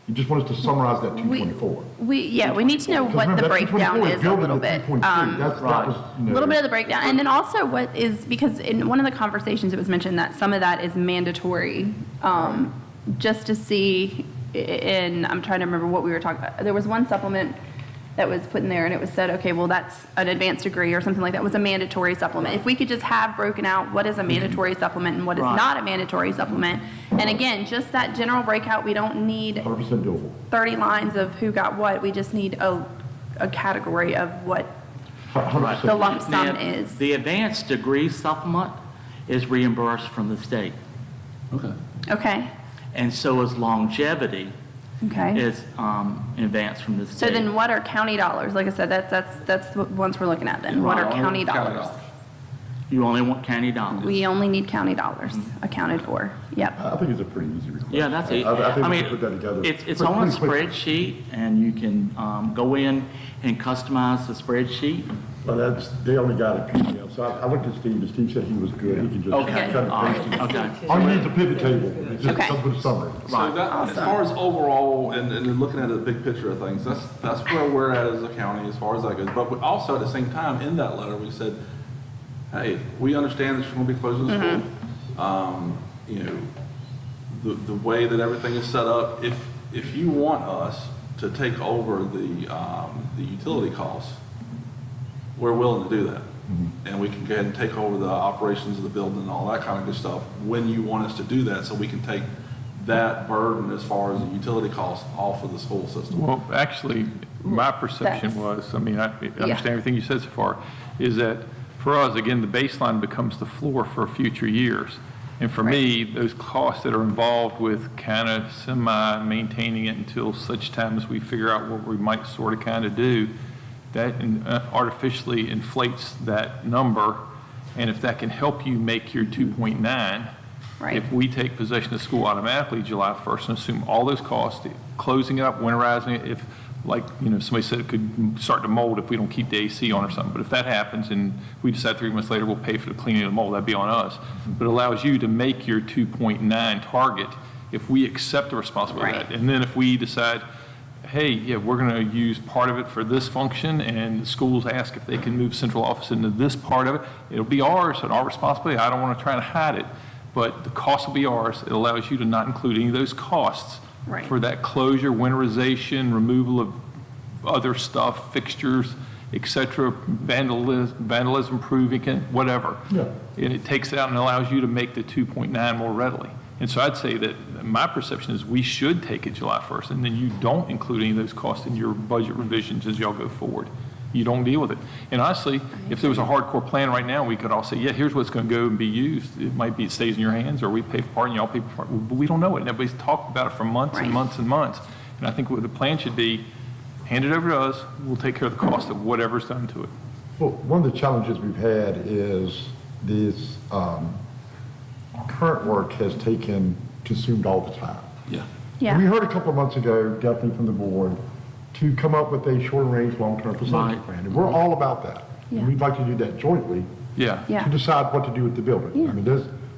you just want us to summarize that 224. We need to know Because what remember, the that breakdown 224 is a built little into bit. 2.2. That was, you A know, little bit of the breakdown, and then also what is, because in one of the conversations it was mentioned that some of that is mandatory, just to see, and I'm trying to remember what we were talking about. There was one supplement that was put in there and it was said, okay, well, that's an advanced degree or something like that, was a mandatory supplement. If we could just have broken out what is a mandatory supplement and what is Right. not a mandatory supplement, and again, just that general breakout, we don't need 100% doable. 30 lines of who got what, we just need a category of what 100%. the lump sum Now, is. the advanced degree supplement is reimbursed from the state, Okay. Okay, and so is longevity okay. is advanced from the state. So then what are county dollars? Like I said, that's the ones we're looking at then. What are Right, county county dollars? You only want county dollars. We only need county dollars accounted for. Yep. I think it's a pretty easy request. Yeah, that's it. I think we mean, can put that together. It's on a pretty quickly. spreadsheet, and you can go in and customize the spreadsheet. Well, they only got it PDF, so I looked at Steve, and Steve said he was good, he can just Okay. cut and paste it. Okay. All you need is a pivot table, it just Okay. comes with a summary. So that, as far as overall, and looking at the big picture of things, that's where we're at as a county, as far as that goes. But we also, at the same time, in that letter, we said, hey, we understand that you're gonna be closing the school. You know, the way that everything is set up, if you want us to take over the utility costs, we're willing to do that. And we can go ahead and take over the operations of the building and all that kind of good stuff when you want us to do that, so we can take that burden as far as the utility costs off of the school system. Well, actually, my perception That's- was, I mean, I understand everything you said so far, is that for us, again, the baseline becomes the floor for future years. And for me, those costs that are involved with kind of semi-maintaining it until such time as we figure out what we might sort of kind of do, that artificially inflates that number. And if that can help you make your 2.9, Right. if we take possession of school automatically July 1st and assume all those costs, closing it up, winterizing it, if, like, you know, somebody said it could start to mold if we don't keep the AC on or something. But if that happens and we decide 3 months later we'll pay for the cleaning of the mold, that'd be on us. But it allows you to make your 2.9 target if we accept the responsibility of that. And then if we decide, hey, yeah, we're going to use part of it for this function, and the schools ask if they can move central office into this part of it, it'll be ours and our responsibility. I don't want to try and hide it, but the cost will be ours. It allows you to not include any of those costs Right. for that closure, winterization, removal of other stuff, fixtures, et cetera, vandalism proving it, whatever. Yeah. And it takes it out and allows you to make the 2.9 more readily. And so I'd say that my perception is we should take it July 1st, and then you don't include any of those costs in your budget revisions as y'all go forward. You don't deal with it. And honestly, if there was a hardcore plan right now, we could all say, yeah, here's what's going to go and be used. It might be it stays in your hands, or we pay for part and y'all pay for part. But we don't know it. And everybody's talked about it for months and Right. months and months. And I think what the plan should be, hand it over to us. We'll take care of the cost of whatever's done to it. Well, one of the challenges we've had is this, current work has consumed all the time. Yeah. Yeah. We heard a couple of months ago, definitely from the board, to come up with a short-range, long-term facility Right. plan. And we're all about that. And Yeah. we'd like to do that jointly Yeah. Yeah. to decide what to do with the building. Yeah. I mean,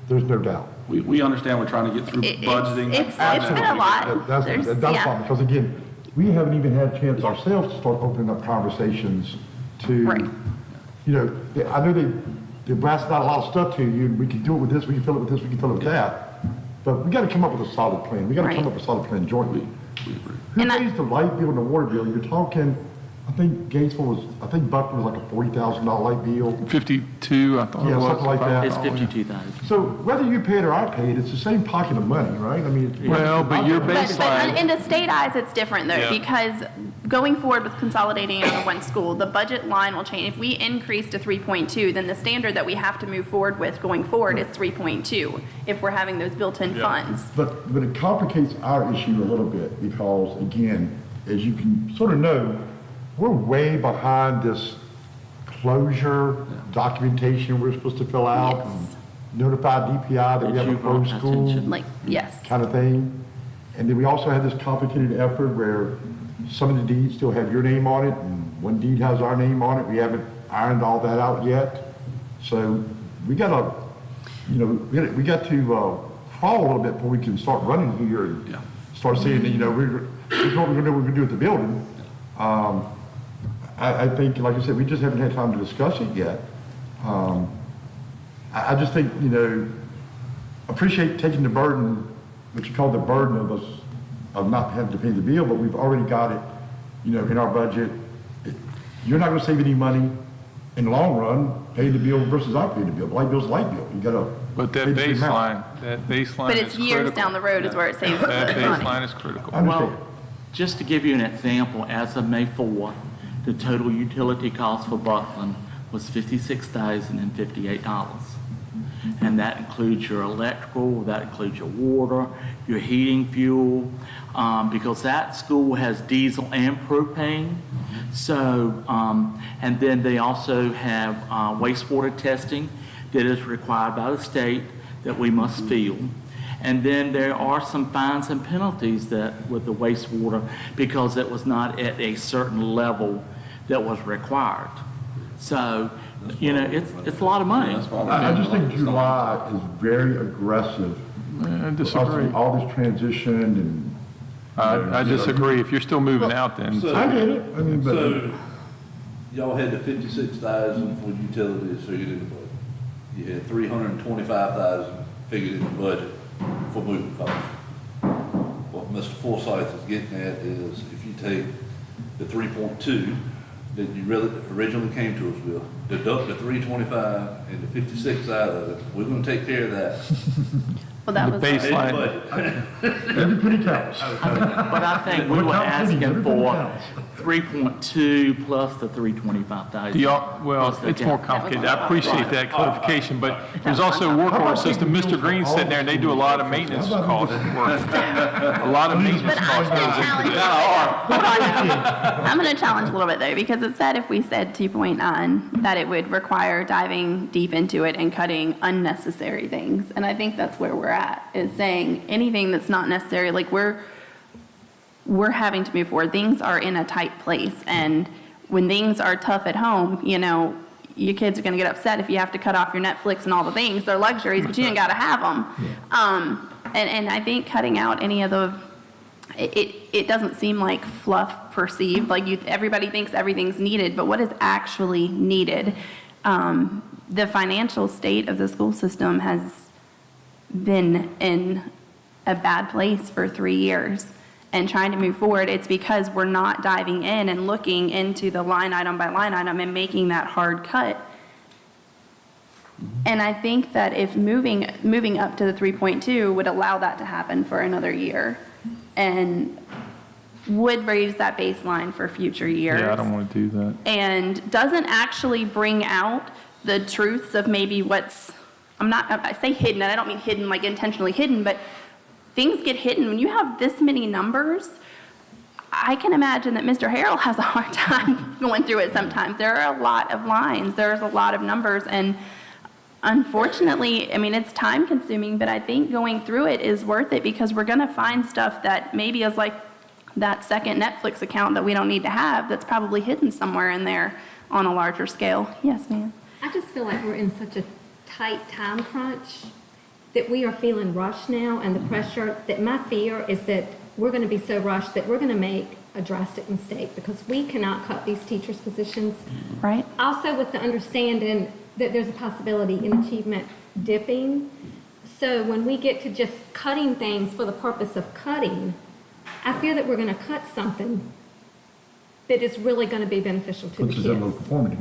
there's no doubt. We understand we're trying to get through budgeting. It's been a lot. That's There's- yeah. fine, because again, we haven't even had a chance ourselves to start opening up conversations to, Right. you know, I know they blasted out a lot of stuff to you, and we can do it with this, we can fill it with this, we can fill it with that, but we gotta come up with a solid plan. We gotta come Right. up with a solid plan jointly. Who And I- pays the light bill and the water bill? You're talking, I think I think Buckner was like a $40,000 light bill. 52, I thought it Yeah, was. something like that. It's 52,000. So whether you pay it or I pay it, it's the same pocket of money, right? I mean. Well, but your But baseline. in the state eyes, it's different though, Yeah. because going forward with consolidating under one school, the budget line will change. If we increase to 3.2, then the standard that we have to move forward with going forward is 3.2, if we're having those built-in funds. But it complicates our issue a little bit because, again, as you can sort of know, we're way behind this closure documentation we're supposed to fill out and Yes. notify DPI that we That have a you brought closed school attention. Like, yes, kind of thing. And then we also had this complicated effort where some of the deeds still have your name on it and one deed has our name on it. We haven't ironed all that out yet. So we gotta, you know, we got to crawl a little bit before we can start running here and Yeah. start saying that, you know, here's what we're gonna do with the building. I think, like I said, we just haven't had time to discuss it yet. I just think, you know, appreciate taking the burden, what you call the burden of us, of not having to pay the bill, but we've already got it, you know, in our budget. You're not gonna save any money in the long run, paying the bill versus I paying the bill. Light bill's light bill. You gotta. But pay that the same amount. baseline but is it's years critical. down the road is where it saves That the money. baseline is critical. I understand. Well, just to give you an example, as of May 4th, the total utility cost for Buckland was $56,058. And that includes your electrical, that includes your water, your heating fuel, because that school has diesel and propane. So, and then they also have wastewater testing that is required by the state that we must fill. And then there are some fines and penalties that with the wastewater because it was not at a certain level that was required. So, you know, it's a lot of money. I just think July is very aggressive. I disagree. All this transition and. I disagree. If you're still moving out, then. I get it. I mean, but. So, y'all had the 56,000 for utilities figured in the budget. You had 325,000 figured in the budget for moving costs. What Mr. Forsyth is getting at is if you take the 3.2 that you really originally came to us with, deduct the 325 and the 56 out of it, we're gonna take care of that. Well, that was. Baseline. Every penny counts. But I think we were asking for 3.2 plus the 325,000. Do y'all, well, it's more complicated. I appreciate that clarification, but there's also a work order system. Mr. Green's sitting there and they do a lot of maintenance costs. A lot of maintenance But I'm costs gonna goes into challenge, that. hold on now. I'm gonna challenge a little bit though, because it said if we said 2.9, that it would require diving deep into it and cutting unnecessary things. And I think that's where we're at, is saying anything that's not necessary, like we're having to move forward. Things are in a tight place. And when things are tough at home, you know, your kids are going to get upset if you have to cut off your Netflix and all the things. They're luxuries, but you ain't got to have them. And I think cutting out any of the, it doesn't seem like fluff perceived. Like everybody thinks everything's needed, but what is actually needed? The financial state of the school system has been in a bad place for 3 years. And trying to move forward, it's because we're not diving in and looking into the line item by line item and making that hard cut. And I think that if moving up to the 3.2 would allow that to happen for another year and would raise that baseline for future years. Yeah, I don't want to do that. And doesn't actually bring out the truths of maybe what's, I say hidden, and I don't mean hidden like intentionally hidden, but things get hidden. When you have this many numbers, I can imagine that Mr. Harrell has a hard time going through it sometimes. There are a lot of lines, there's a lot of numbers, and unfortunately, I mean, it's time consuming, but I think going through it is worth it because we're gonna find stuff that maybe is like that second Netflix account that we don't need to have that's probably hidden somewhere in there on a larger scale. Yes, ma'am. I just feel like we're in such a tight time crunch that we are feeling rushed now, and the pressure, that my fear is that we're going to be so rushed that we're going to make a drastic mistake because we cannot cut these teachers' positions. Right. Also with the understanding that there's a possibility in achievement dipping. So when we get to just cutting things for the purpose of cutting, I fear that we're going to cut something that is really going to be beneficial to the Puts us in low kids. conformity.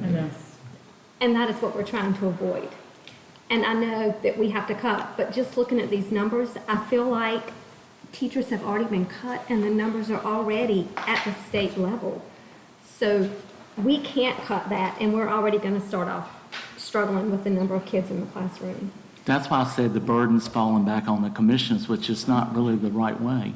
And that is what we're trying to avoid. And I know that we have to cut, but just looking at these numbers, I feel like teachers have already been cut and the numbers are already at the state level. So we can't cut that, and we're already going to start off struggling with the number of kids in the classroom. That's why I said the burden's falling back on the commissions, which is not really the right way.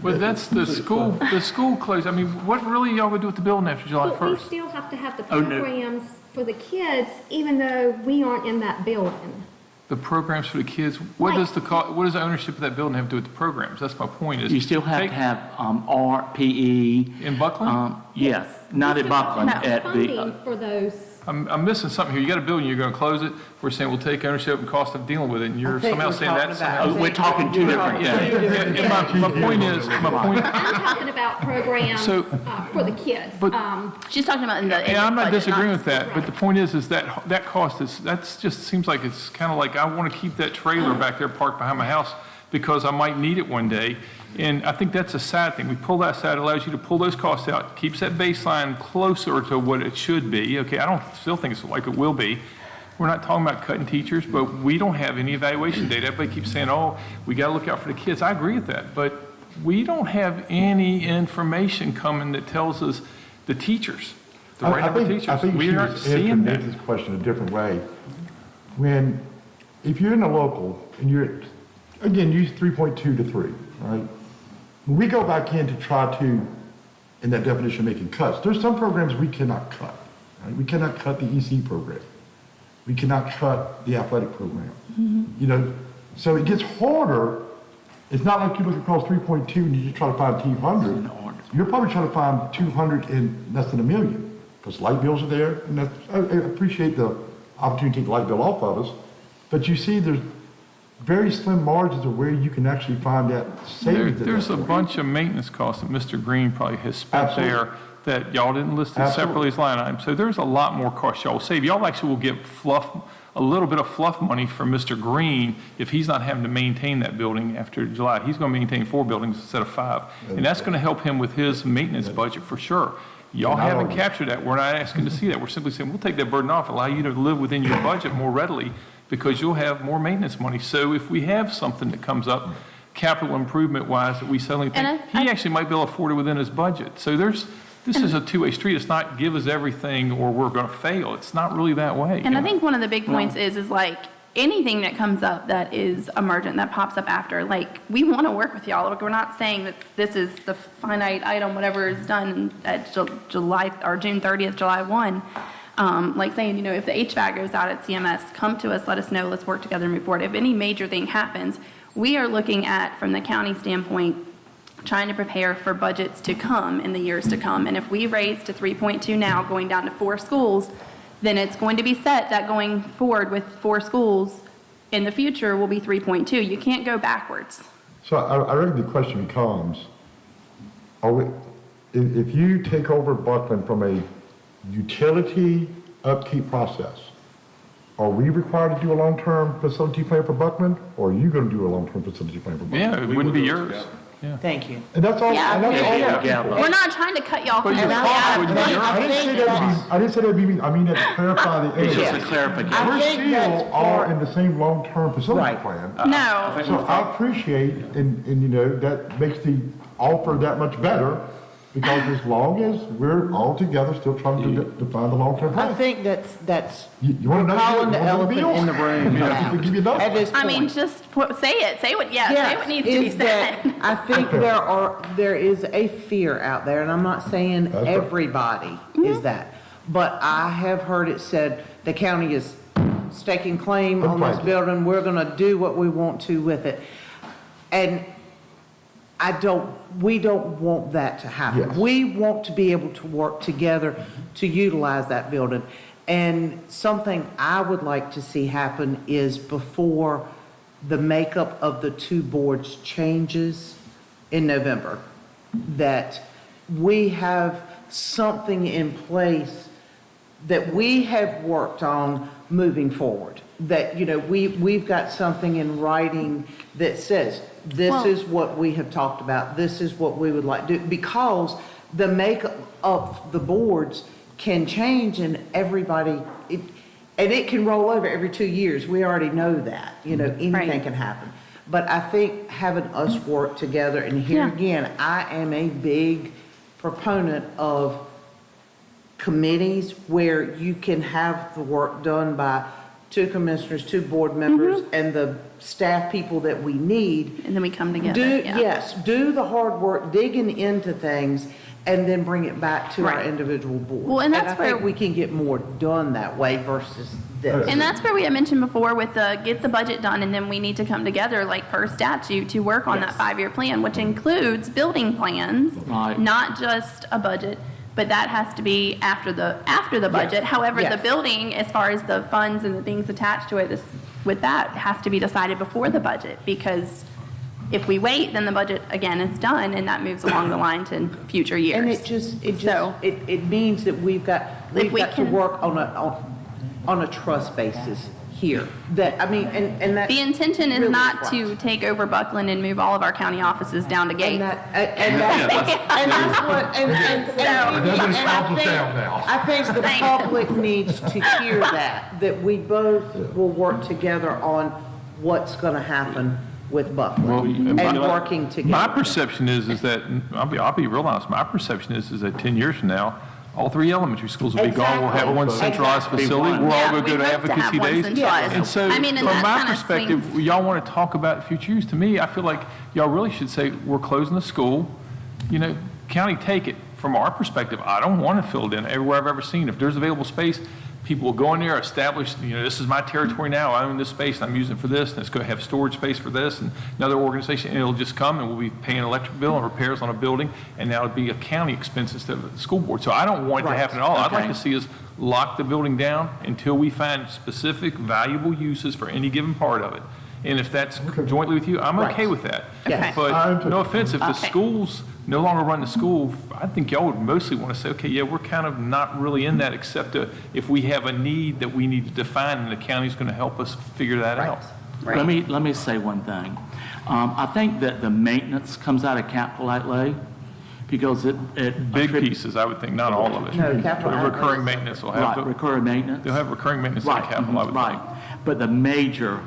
Well, that's the school closed. I mean, what really y'all would do with the building after July But we 1st? still have to have the Oh, no. programs for the kids, even though we aren't in that building. The programs for the kids, what does the ownership of that building have to do with the programs? That's my point is. You still have to have art, PE. In Buckland? Yes, not at Buckland, No. at the, Funding for those. I'm missing something here. You got a building, you're going to close it. We're saying we'll take ownership and cost of dealing with it, and you're think somehow we're saying talking that's about- somehow. we're talking two different, Yeah, and my point is, I'm talking about programs So- for the kids. But- She's talking about in the. And I'm not budget, disagreeing with the that, but the point is that cost is, that's just seems like it's kind of like, I want to keep that trailer back there parked behind my house because I might need it one day. And I think that's a sad thing. We pull that aside, it allows you to pull those costs out, keeps that baseline closer to what it should be. Okay, I don't still think it's like it will be. We're not talking about cutting teachers, but we don't have any evaluation data. Everybody keeps saying, oh, we got to look out for the kids. I agree with that, but we don't have any information coming that tells us the teachers. the right number of I teachers. think We she aren't was seeing answering that. Nathan's question a different way. If you're in a local and you're, again, use 3.2 to 3, right? When we go back in to try to, in that definition, making cuts, there's some programs we cannot cut, right? We cannot cut the EC program. We cannot cut the athletic program. You know, so it gets harder. It's not like you look across 3.2 and you just try to find 200. You're probably trying to find 200 in less than $1 million, because light bills are there, and I appreciate the opportunity to take the light bill off of us, but you see there's very slim margins of where you can actually find that savings. There's a bunch of maintenance costs that Mr. Green probably has spent Absolutely. there that y'all didn't list it separately as line items. So there's a lot more costs y'all will save. Y'all actually will get a little bit of fluff money from Mr. Green if he's not having to maintain that building after July. He's going to maintain 4 buildings instead of 5. And that's going to help him with his maintenance budget for sure. Y'all haven't captured that. We're not asking to see that. We're simply saying, we'll take that burden off, allow you to live within your budget more readily because you'll have more maintenance money. So if we have something that comes up, capital improvement wise, that we suddenly think, he actually might be able to afford it within his budget. So this is a two-way street. It's not give us everything or we're going to fail. It's not really that way. And I think one of the big points is like anything that comes up that is emergent, that pops up after, like we want to work with y'all. Like, we're not saying that this is the finite item, whatever is done at July or June 30th, July 1. Like saying, you know, if the HVAC goes out at CMS, come to us, let us know, let's work together and move forward. If any major thing happens, we are looking at, from the county standpoint, trying to prepare for budgets to come in the years to come. And if we raise to 3.2 now, going down to 4 schools, then it's going to be set that going forward with 4 schools in the future will be 3.2. You can't go backwards. So I reckon the question becomes, if you take over Buckland from a utility upkeep process, are we required to do a long-term facility plan for Buckland, or are you going to do a long-term facility plan for Buckland? Yeah, it wouldn't be yours. Yeah. Thank you. And that's all. Yeah. And that's all. Yeah. We're not trying to cut y'all But your completely cost out. would be yours. I didn't say that to be mean. I mean that to clarify the It's area. just a clarification. I We're think that's still all in the same long-term facility Right. plan. No. So I appreciate, and you know, that makes the offer that much better, because as long as we're all together still trying to define the long-term I plan. think that's You want to know? calling the elephant in the room Yeah, now. give you another. At this I mean, point. just say it. Say what needs to be is that said. I think there is a fear out there, and I'm not saying That's right. everybody is that, but I have heard it said the county is staking claim on this Right. building, we're gonna do what we want to with it. And we don't want that to happen. Yes. We want to be able to work together to utilize that building. And something I would like to see happen is before the makeup of the 2 boards changes in November, that we have something in place that we have worked on moving forward. That, you know, we've got something in writing that says, this is what we have talked about, this is what we would like to do, because the makeup of the boards can change and everybody, and it can roll over every 2 years. We already know that, you know, anything Right. can happen. But I think having us work together, and here Yeah. again, I am a big proponent of committees where you can have the work done by 2 commissioners, 2 board members, and the staff people that we need. And then we come together. Do the hard work, digging into things, and then bring it back to our Right. individual boards. Well, and that's I think where- we can get more done that way versus this. And that's where we had mentioned before with the get the budget done, and then we need to come together like per statute to work on that 5-year plan, which includes building plans, Right. not just a budget. But that has to be after the budget. However, the Yes. building, as far as the funds and the things attached to it, with that has to be decided before the budget, because if we wait, then the budget again is done, and that moves along the line to future years. And So- it means that we've got If we to can- work on a trust basis here. That, I mean, and that. The intention is really not right. to take over Buckland and move all of our county offices down to And Gates. that's what, I think the public needs to hear that we both will work together on what's gonna happen with Buckland and working together. My perception is that, I'll be real honest, my perception is that 10 years from now, all 3 elementary schools will be gone. We'll have one centralized Exactly. facility. We're all Yeah, going to we go to hope to have advocacy one days. centralized. And so, I mean, and from that my kinda perspective, swings- y'all want to talk about future use. To me, I feel like y'all really should say, we're closing the school. You know, county, take it. From our perspective, I don't want to fill it in everywhere I've ever seen. If there's available space, people will go in there, establish, you know, this is my territory now, I own this space, and I'm using it for this, and it's going to have storage space for this, and another organization, and it'll just come, and we'll be paying an electric bill and repairs on a building, and now it'll be a county expense instead of the school board. So I don't want it to Right. happen at all. I'd like Okay. to see us lock the building down until we find specific valuable uses for any given part of it. And if that's jointly with you, I'm okay with that. Okay. But no offense, if the Okay. schools no longer run the school, I think y'all would mostly want to say, okay, yeah, we're kind of not really in that except if we have a need that we need to define, and the county's going to help us figure that out. Right. Let me say one thing. I think that the maintenance comes out of capital outlay because it Big pieces, I would think, not all of it. No, capital But outlay. recurring maintenance will have, Right, recurring maintenance. they'll have recurring maintenance in Right, capital, I would right. think. But the major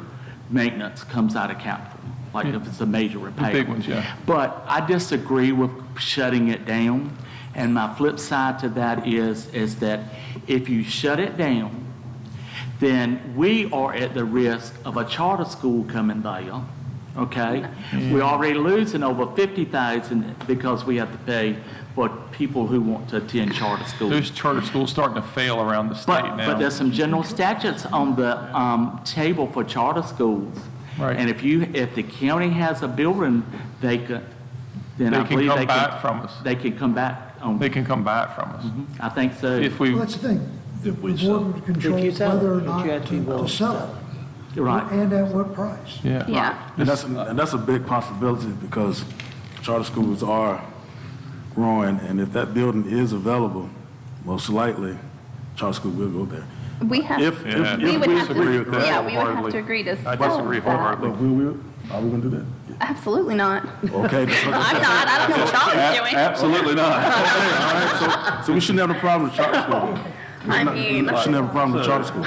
maintenance comes out of capital, like if it's a major repair. big ones, yeah. But I disagree with shutting it down. And my flip side to that is that if you shut it down, then we are at the risk of a charter school coming there, okay? We're already losing over 50,000 because we have to pay for people who want to attend charter schools. There's charter schools starting to fail around the state But now. there's some general statutes on the table for charter schools. Right. And if the county has a building vacant, then They I can believe come they back can. from us. They can come back on, They can come back from us. I think so. If we, Well, that's the thing, the board would control If you sell it, whether or but not you have to be willing to to sell sell it. You're right. And at what price. yeah. Yeah. And that's a big possibility because charter schools are growing, and if that building is available, most likely, charter school will go there. We have, If- Yeah, if- we if would we have disagree to, with that yeah, we would have wholeheartedly. to agree to I sell disagree that. wholeheartedly. But are we gonna do that? Absolutely not. Okay. that's what I'm not, I don't know what y'all are doing. Absolutely not. All right, so we shouldn't have a problem with charter school. I mean, We shouldn't have a problem with charter school.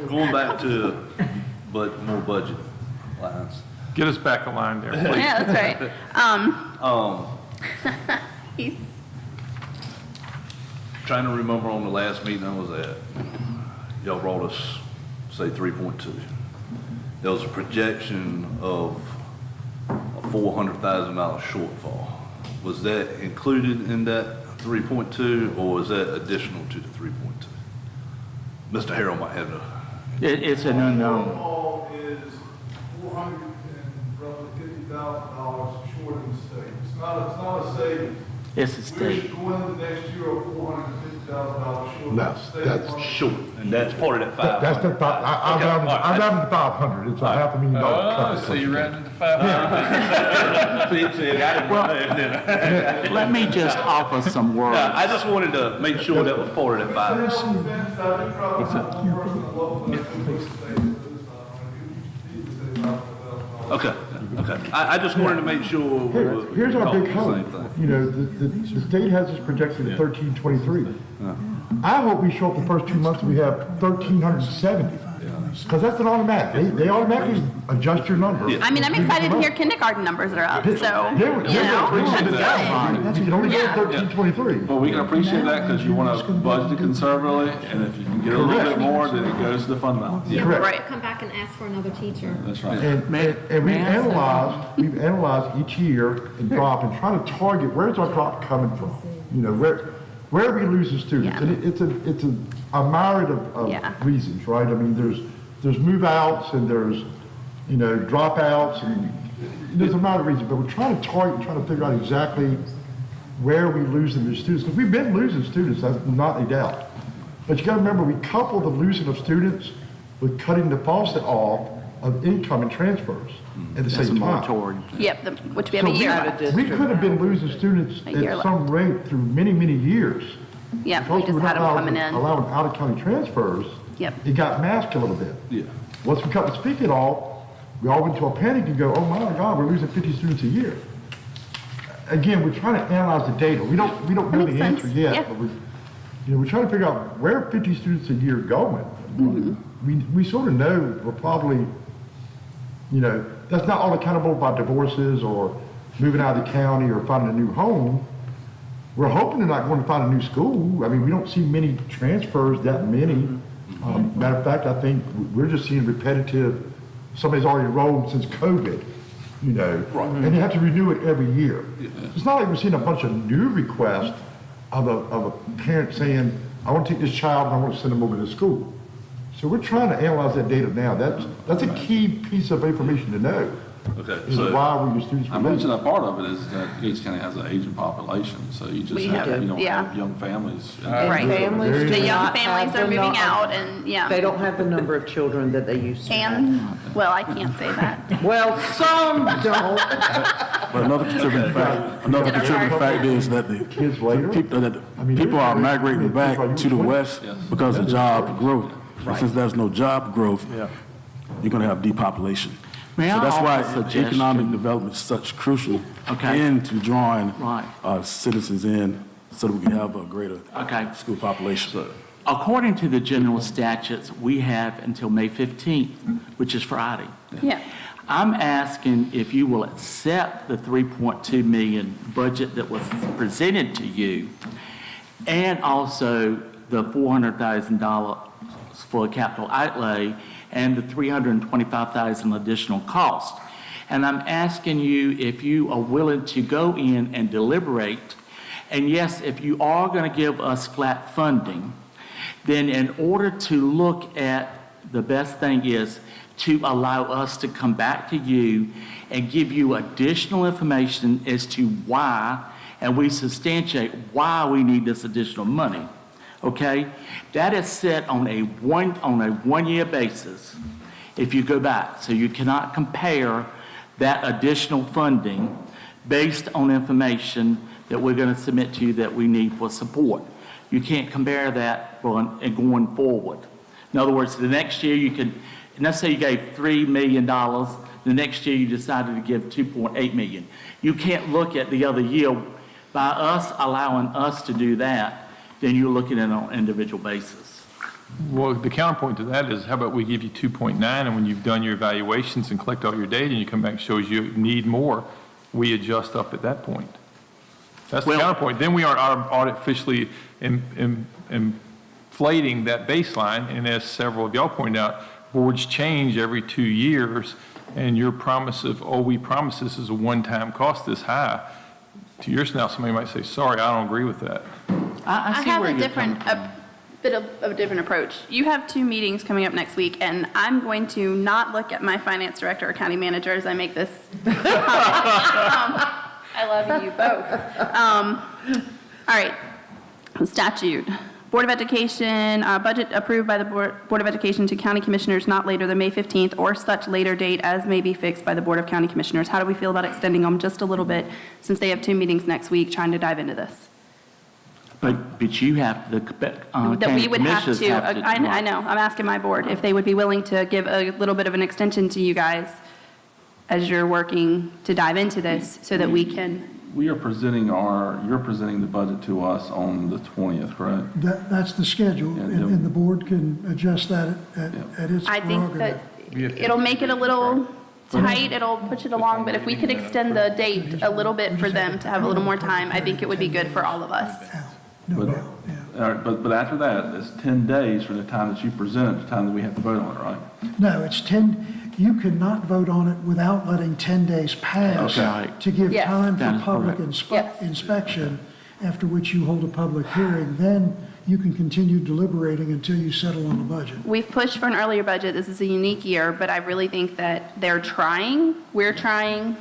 Going back to more budget lines. Get us back aligned there, please. yeah, that's right. He's, Trying to remember on the last meeting I was at, y'all brought us, say, 3.2. There was a projection of a $400,000 shortfall. Was that included in that 3.2, or was that additional to the 3.2? Mr. Harrell might have It's an unknown. Shortfall is $450,000 short in the state. It's not a savings. It's a We're state. going into next year of $450,000 short. No, of the state that's funding. short, and that's part of that 500. That's the, I'm down to 500, it's a $500,000 cut. So you ran into 500. See, I didn't. Let me just offer some words. I just wanted to make sure that was part of that 500. Fence, I do probably have one person in the local that can do the state at this time. I mean, you need to say $500,000. Okay, okay. I just wanted to make sure. we were Here's our big talking the hope, same thing. you know, the state has this projection at 1323. I hope we show up the first 2 months and we have 1,370, because that's an automatic, they automatically adjust your number. I mean, I'm excited to hear kindergarten numbers are up, so, They were- you know, that's good. You can only go Yeah. to 1323. Well, we can appreciate that because you want to budget it conservatively, and if you can get a little bit more, then it goes to the fund balance. Yeah, Correct. Right. come back and ask for another teacher. That's right. And May- we've may I say we've analyzed each year and drop and try to target, where's our drop coming from? You know, where are we losing students? Yeah. And it's a myriad Yeah. of reasons, right? I mean, there's move outs and there's, you know, dropouts and there's a myriad of reasons, but we're trying to target and trying to figure out exactly where we losing these students, because we've been losing students, that's not a doubt. But you gotta remember, we couple the losing of students with cutting the faucet off of income and transfers at the That's a same time. moratorium. Yep, which we have a So year left. we could have been losing students A year at left. some rate through many, many years. Yep, we Because just were had not them coming in. allowing out-of-county transfers. Yep. It got masked a little bit. Yeah. Once we cut the spigot off, we all went into a panic and go, oh my God, we're losing 50 students a year. Again, we're trying to analyze the data. We don't know That the makes answer sense. yet, Yeah. but we're trying to figure out where 50 students a year going. Mm-hmm. We sort of know we're probably, you know, that's not all accountable by divorces or moving out of the county or finding a new home. We're hoping they're not going to find a new school. I mean, we don't see many transfers, that many. Matter of fact, I think we're just seeing repetitive, somebody's already enrolled since COVID, you know, and you have to renew it every year. It's not like we're seeing a bunch of new requests of a parent saying, I want to take this child and I want to send them over to school. So we're trying to analyze that data now. That's a key piece of information to know. Okay, Is so why we use students. I mentioned that part of it is that Gates County has an aging population, so you just We have, have- you don't yeah. have young families. Right. Families The do young not families have are the moving nu- out and, They yeah. don't have the number of children that they used to have. And, well, I can't say that. Well, some don't. But another contributing factor is that the Kids later? people are migrating back to the west because of job growth. Since there's no job growth, you're going to have depopulation. May So I that's offer why a suggestion? economic development is such crucial Okay. into drawing Right. citizens in so that we can have a greater Okay. school population. According to the general statutes, we have until May 15th, which is Friday. Yeah. I'm asking if you will accept the 3.2 million budget that was presented to you, and also the $400,000 for capital outlay, and the $325,000 additional cost. And I'm asking you if you are willing to go in and deliberate, and yes, if you are going to give us flat funding, then in order to look at, the best thing is to allow us to come back to you and give you additional information as to why, and we substantiate why we need this additional money. Okay? That is set on a one-year basis if you go back. So you cannot compare that additional funding based on information that we're going to submit to you that we need for support. You can't compare that going forward. In other words, the next year you could, let's say you gave $3 million, the next year you decided to give $2.8 million. You can't look at the other year. By us allowing us to do that, then you're looking at it on an individual basis. Well, the counterpoint to that is, how about we give you 2.9, and when you've done your evaluations and collect all your data, and you come back and shows you need more, we adjust up at that point. That's the Well- counterpoint. Then we are artificially inflating that baseline, and as several of y'all pointed out, boards change every 2 years, and your promise of, we promise this is a one-time cost this high, 2 years from now, somebody might say, sorry, I don't agree with that. I see have where a you're different, coming from. bit of a different approach. You have 2 meetings coming up next week, and I'm going to not look at my finance director or county manager as I make this comment. I love you both. All right, statute. Board of Education, budget approved by the Board of Education to county commissioners not later than May 15th or such later date as may be fixed by the Board of County Commissioners. How do we feel about extending them just a little bit since they have 2 meetings next week trying to dive into this? But you have, the That county we would have commissioners to, have to. I know, I'm asking my board if they would be willing to give a little bit of an extension to you guys as you're working to dive into this so that we can, We are presenting you're presenting the budget to us on the 20th, correct? That's the schedule, Yeah, and the board can adjust that at its I think that prerogative. it'll make it a little tight, it'll push it along, but if we could extend the date a little bit for them to have a little more time, I think it would be good for all of us. No But- doubt, yeah. All right, but after that, it's 10 days from the time that you present it, the time that we have to vote on it, right? No, it's 10, you cannot vote on it without letting 10 days pass Okay. to give Yes. time That for is public correct. Yes. inspection, after which you hold a public hearing. Then you can continue deliberating until you settle on the budget. We've pushed for an earlier budget, this is a unique year, but I really think that they're trying, we're trying.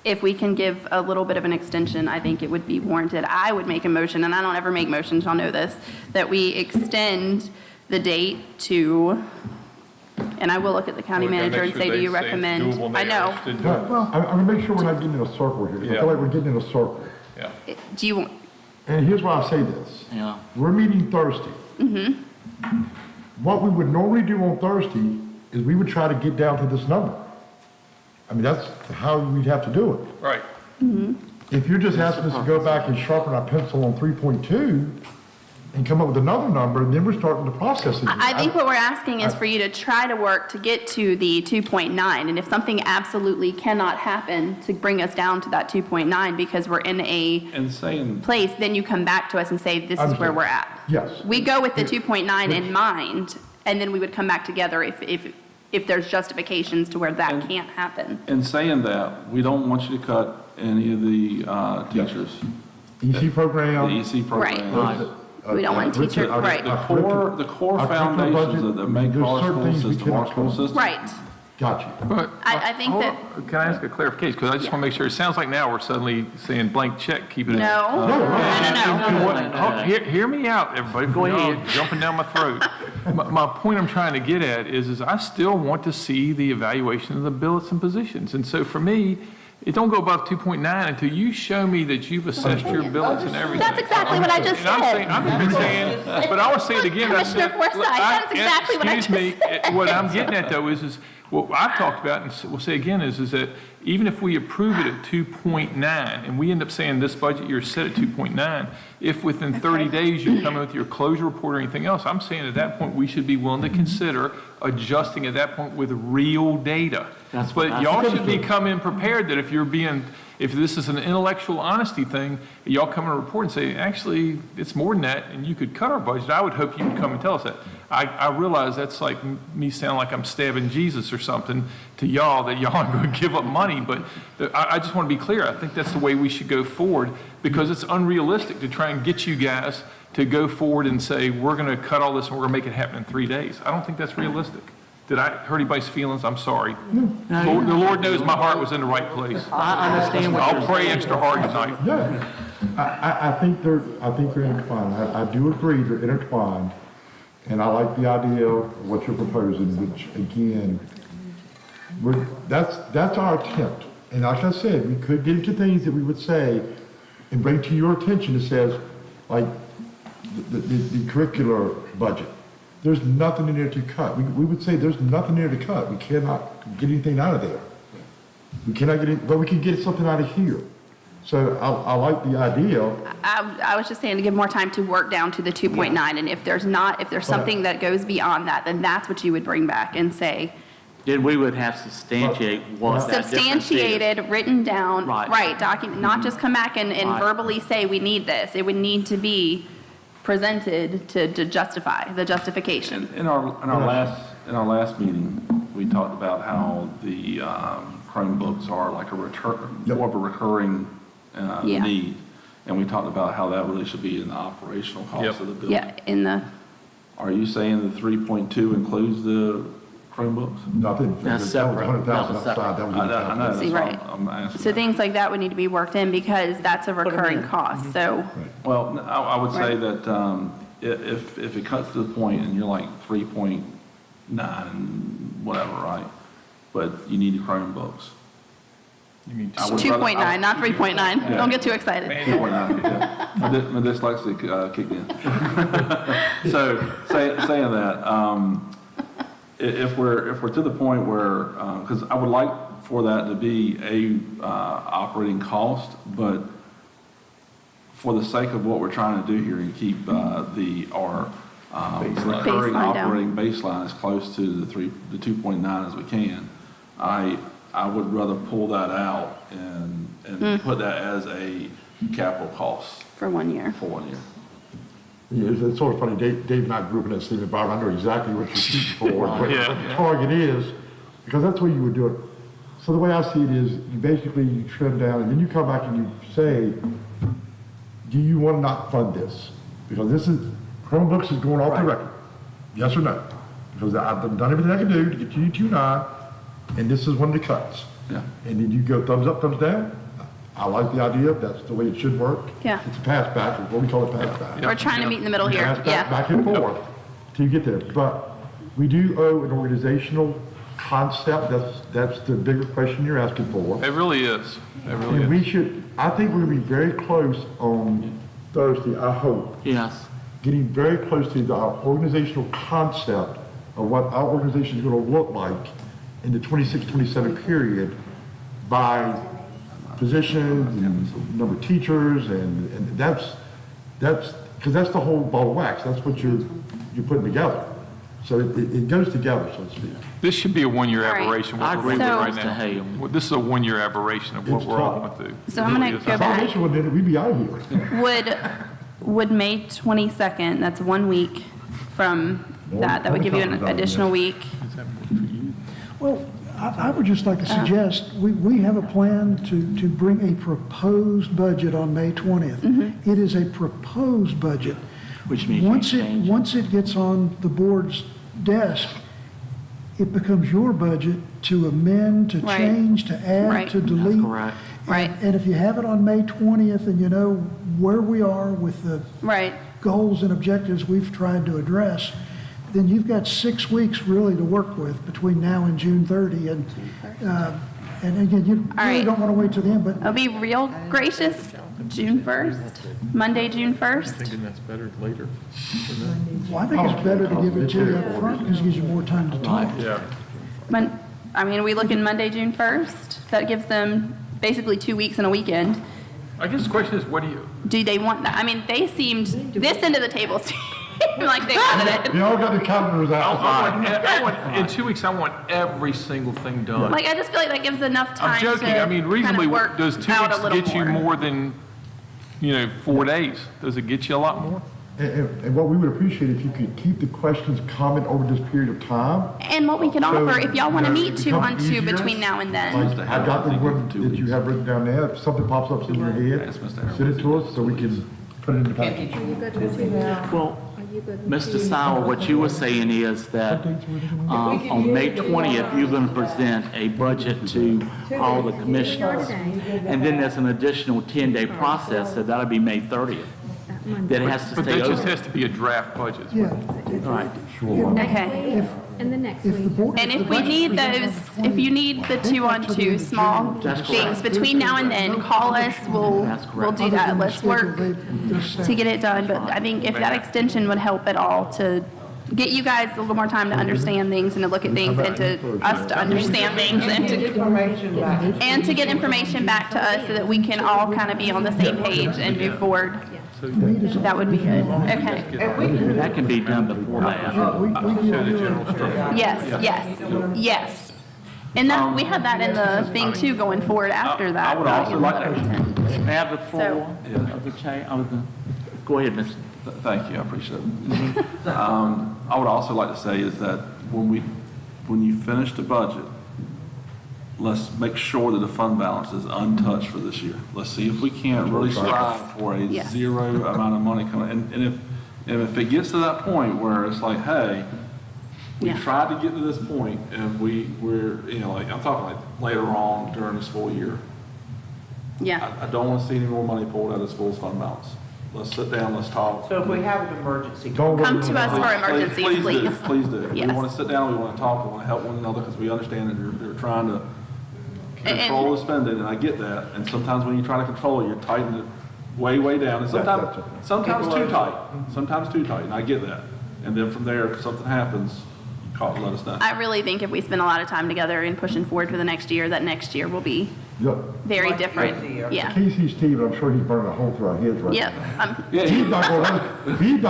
If we can give a little bit of an extension, I think it would be warranted. I would make a motion, and I don't ever make motions, y'all know this, that we extend the date to, and I will look at the county We gotta manager make and sure say, do they you it's recommend? doable I now. know. Just do it. I'm gonna make sure we're not getting in a circle here. I Yeah. feel like we're getting in a circle. Yeah. Do you, And here's why I say this. Yeah. We're meeting Thursday. What we would normally do on Thursday is we would try to get down to this number. I mean, that's how we'd have to do it. Right. If you're just asking us to go back and sharpen our pencil on 3.2, and come up with another number, and then we're starting the process again. I think what we're asking is for you to try to work to get to the 2.9, and if something absolutely cannot happen to bring us down to that 2.9 because we're in a And saying, place, then you come back to us and say, this is where we're at. Yes. We go with the 2.9 in mind, and then we would come back together if there's justifications to where that can't happen. in saying that, we don't want you to cut any of the teachers, EC program. the EC program. Right. We don't want teacher, right. The core Our curriculum foundations budget, that make there's our certain school things we system, our cannot school cut. system. Right. Got you. But, I think hold that- on. Can I ask a clarification? Because I just want to make sure, it sounds like now we're suddenly saying blank check, keep it in. No, no, no. Hear me out, everybody. Go Y'all ahead. Jumping down my throat. My point I'm trying to get at is I still want to see the evaluation of the billets and positions. And so for me, it don't go above 2.9 until you show me that you've assessed your billets and everything. That's exactly what I just And I'm said. saying, but I want to say it again. I said- Commissioner Forsythe, that's exactly what I just Excuse me, what I'm getting at though is what I've talked about, and we'll say again, is that even if we approve it at 2.9, and we end up saying this budget year is set at 2.9, if within 30 days you come in with your closure report or anything else, I'm saying at that point, we should be willing to consider adjusting at that point with real data. That's what But I y'all said. should be coming prepared that if this is an intellectual honesty thing, y'all come in a report and say, actually, it's more than that, and you could cut our budget. I would hope you would come and tell us that. I realize that's like me sounding like I'm stabbing Jesus or something to y'all, that y'all are going to give up money, but I just want to be clear. I think that's the way we should go forward, because it's unrealistic to try and get you guys to go forward and say, we're going to cut all this and we're going to make it happen in 3 days. I don't think that's realistic. Did I hurt anybody's feelings? I'm sorry. The Lord knows my heart was in the right place. I understand what I'll you're pray saying. extra hard tonight. Yeah, I think they're intertwined. I do agree they're intertwined, and I like the idea of what you're proposing, which again, that's our attempt. And like I said, we could get into things that we would say and bring to your attention that says, like the curricular budget. There's nothing in there to cut. We would say there's nothing there to cut. We cannot get anything out of there. We cannot get it, but we can get something out of here. So I like the idea. I was just saying to give more time to work down to the 2.9, and if there's something that goes beyond that, then that's what you would bring back and say, Then we would have to substantiate what that difference is. substantiated, written down, Right. document, not just come back and Right. verbally say we need this. It would need to be presented to justify, the justification. In our last meeting, we talked about how the Chromebooks are like more of a recurring Yeah. need. And we talked about how that really should be in the operational cost of the building. Yeah, Are you saying the 3.2 includes the Chromebooks? Nothing. That's separate. $100,000 That was separate. outside. That was I know, that's See, why right. I'm asking. so things like that would need to be worked in because that's a recurring cost, so. Well, I would say Right. that if it cuts to the point and you're like 3.9 and whatever, right? But you need the Chromebooks. You mean I would 2.9, rather- not 3.9. Yeah. Don't get too excited. 2.9, yeah. My dyslexia kicked in. So saying that, if we're to the point where, because I would like for that to be a operating cost, but for the sake of what we're trying to do here and keep our recurring Baseline down. operating baseline as close to the 2.9 as we can, I would rather pull that out and put that as a capital cost For 1 year. for 1 year. Yeah, it's sort of funny, Dave and I grew up in that same environment. I know exactly what you're shooting for, what Yeah. the target is, because that's the way you would do it. So the way I see it is, you trim down, and then you come back and you say, do you want to not fund this? Because Chromebooks is going off the record. Yes or no? Because I've done everything I can do to get you to 2.9, and this is one of the cuts. Yeah. And then you go thumbs up, thumbs down. I like the idea, that's the way it should work. Yeah. It's a pass back, is what we call a pass back. We're trying to meet in the middle here, Pass back, yeah. back and forth till you get there. But we do owe an organizational concept, that's the bigger question you're asking for. It really is. It really And is. I think we're gonna be very close on Thursday, I hope, Yes. getting very close to our organizational concept of what our organization is gonna look like in the 26-27 period by positions and number of teachers, and that's because that's the whole ball of wax, that's what you're putting together. So it goes together, so to speak. This should be a one-year All right. aberration, I what we're agree doing with right Mr. now. Hale. Well, this is a one-year aberration of what It's we're all tough. going through. So I'm gonna It really is. go back. Foundation would, then we'd be out of here. Would May 22nd, that's 1 week from that would give you an additional week. Well, I would just like to suggest, we have a plan to bring a proposed budget on May 20th. It is a proposed budget. Which means you Once change it. Once it gets on the board's desk, it becomes your budget to amend, to Right. change, to add, Right. to delete. correct. Right. And if you have it on May 20th and you know where we are with the Right. goals and objectives we've tried to address, then you've got 6 weeks really to work with between now and June 30. And again, you All really right. don't want to wait till the end, but I'll be real gracious. June 1st, Monday, June 1st. Thinking that's better later. well, I think it's better to give it to you up front because it gives you more time to talk. Yeah. I mean, are we looking Monday, June 1st? That gives them basically 2 weeks and a weekend. I guess the question is, what do you, Do they want that? I mean, they seemed, this end of the table seemed like they wanted it. They all got the calendars out. in 2 weeks, I want every single thing done. Like, I just feel like that gives enough time I'm to joking, I mean, kind reasonably, of work does 2 out a weeks little get you more than, 4 days? Does it get you a lot more? And what we would appreciate if you could keep the questions common over this period of time. And what we can So, offer, if y'all want to you know, meet it 2 on becomes 2 easier. between now and then. Like, I got the one that you have written down there, if something pops up in your head, Yes, Mr. Aaron. send it to us so we can put it in the package. Are you good with 2 now? Well, Are you good with Mr. 2? Sauer, what you were saying is that on May 20th, you're going to present a budget to all the commissioners. And then there's an additional 10-day process, so that'll be May 30th. That it has to But stay that just open. has to be a draft budget. Yeah. Right. Okay. And the next If the week. board. And if we need those, if you need the 2 on 2 small things between now and then, call us, we'll do that. Let's work to get it done. But I think if that extension would help at all to get you guys a little more time to understand things and to look at things and to us to understand things and to get information back to us so that we can all kind of be on the same page and move forward. That would be good. Okay. That can be done before that. We Show give the you general a, structure. Yes. And that, we had that in the thing too, going forward after that. I would also like to- May I have the floor of the chair? Go ahead, Mr. Thank you, I appreciate it. I would also like to say is that when you finish the budget, let's make sure that the fund balance is untouched for this year. Let's see if we can't really strive for a Yes. zero amount of money coming. And if it gets to that point where it's like, hey, we Yeah. tried to get to this point and we're, like, I'm talking like later on during the school year. Yeah. I don't want to see any more money pulled out of the school's fund balance. Let's sit down, let's talk. So if we have an emergency, Don't Come worry to about us for emergencies, do, please. Please do. We Yes. want to sit down, we want to talk, we want to help one another because we understand that they're trying to control the spending, and I get that. And sometimes when you try to control it, you're tightening it way, way down. And sometimes too tight, and I get that. And then from there, if something happens, you call, let us know. I really think if we spend a lot of time together and pushing forward for the next year, that next year will be Yep. very Like different. next year. Yeah. Casey Steve, I'm sure he's burning a hole through our heads right Yep. now. He's not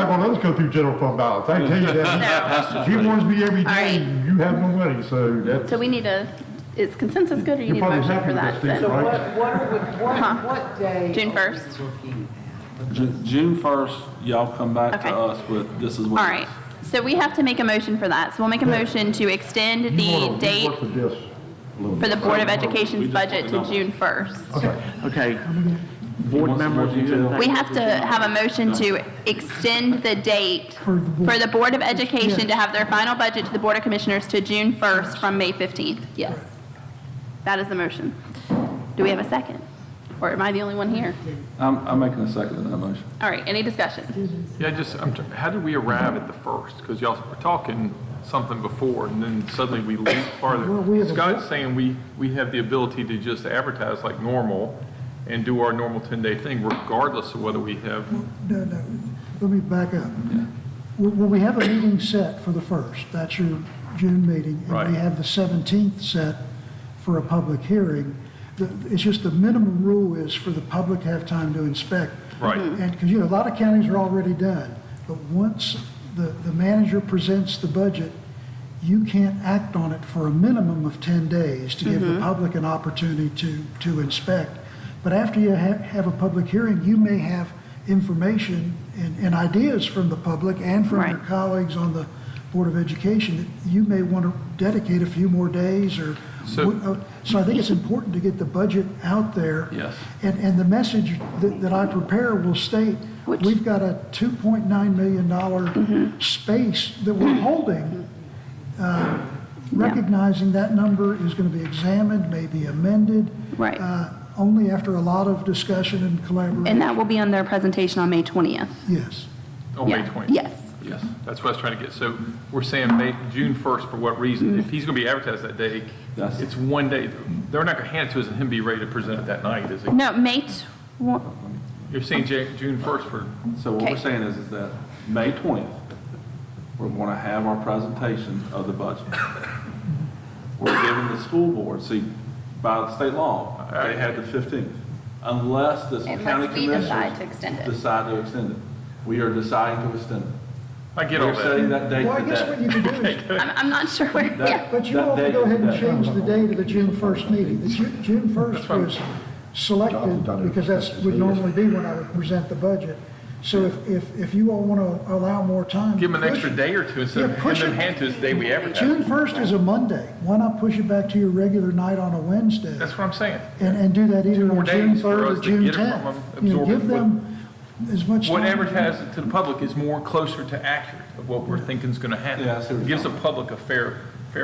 gonna let us go through general fund balance, I can tell you that. He warns me every All day, right. you have no money, so that's. So we need a, is consensus good or you You're need a probably motion happy for with that? that, Steve, then? so right? what day? June 1st. June 1st, y'all come back Okay. to us with, this is what. All right. So we have to make a motion for that. So we'll make a motion to extend You the wanna date work with this a little for bit. the Board of Education's budget to June 1st. Okay. Board members, do you have anything? We have to have a motion to extend the date For the board. for the Board of Education to have their final budget to the Board of Commissioners to June 1st from May 15th. Yes. That is the motion. Do we have a second? Or am I the only one here? I'm making a second to that motion. All right, any discussion? Yeah, how did we arrive at the first? Because y'all were talking something before, and then suddenly we leap farther. Well, we have a- Scott's saying we have the ability to just advertise like normal and do our normal 10-day thing regardless of whether we have, No, let me back up. Well, we have a meeting set for the 1st, that's your June meeting. Right. And we have the 17th set for a public hearing. It's just the minimum rule is for the public to have time to inspect. Right. And, because, a lot of counties are already done, but once the manager presents the budget, you can't act on it for a minimum of 10 days to give the public an opportunity to inspect. But after you have a public hearing, you may have information and ideas from the public and from your Right. colleagues on the Board of Education that you may want to dedicate a few more days or. So I think it's important to get the budget out there. Yes. And the message that I prepare will state, we've got a $2.9 million space that we're holding, recognizing that number is going to be examined, maybe amended. Right. Only after a lot of discussion and collaboration. And that will be on their presentation on May 20th. Yes. On May Yeah. 20th? Yes. Yes, that's what I was trying to get. So we're saying June 1st, for what reason? If he's going to be advertised that day, it's one day. They're not going to hand it to us and him be ready to present it that night, is he? No, You're saying June 1st for, So what Okay. we're saying is that May 20th, we're going to have our presentation of the budget. We're giving the school board, see, by the state law, they had the 15th. Unless the Unless county we decide commissioners to extend it. decide to extend it. We are deciding to extend it. I get all We're setting that. that date Well, I guess what today. you could do is, I'm not sure where, That- yeah. but you that all date can go is ahead and today. change the date of the June 1st meeting. The June 1st was selected because that would normally be when I would present the budget. So if you all want to allow more time. Give him an push extra it. day or two instead of Yeah, push having them it. hand to us the day we advertise. June 1st is a Monday. Why not push it back to your regular night on a Wednesday? That's what I'm saying. And do that either more on June days for 3rd or us to June get it from 10th. them, absorb Give it. them as much time. What advertised to the public is more closer to accurate of what we're thinking is going to happen. Yeah, I see what you're Gives the public a fair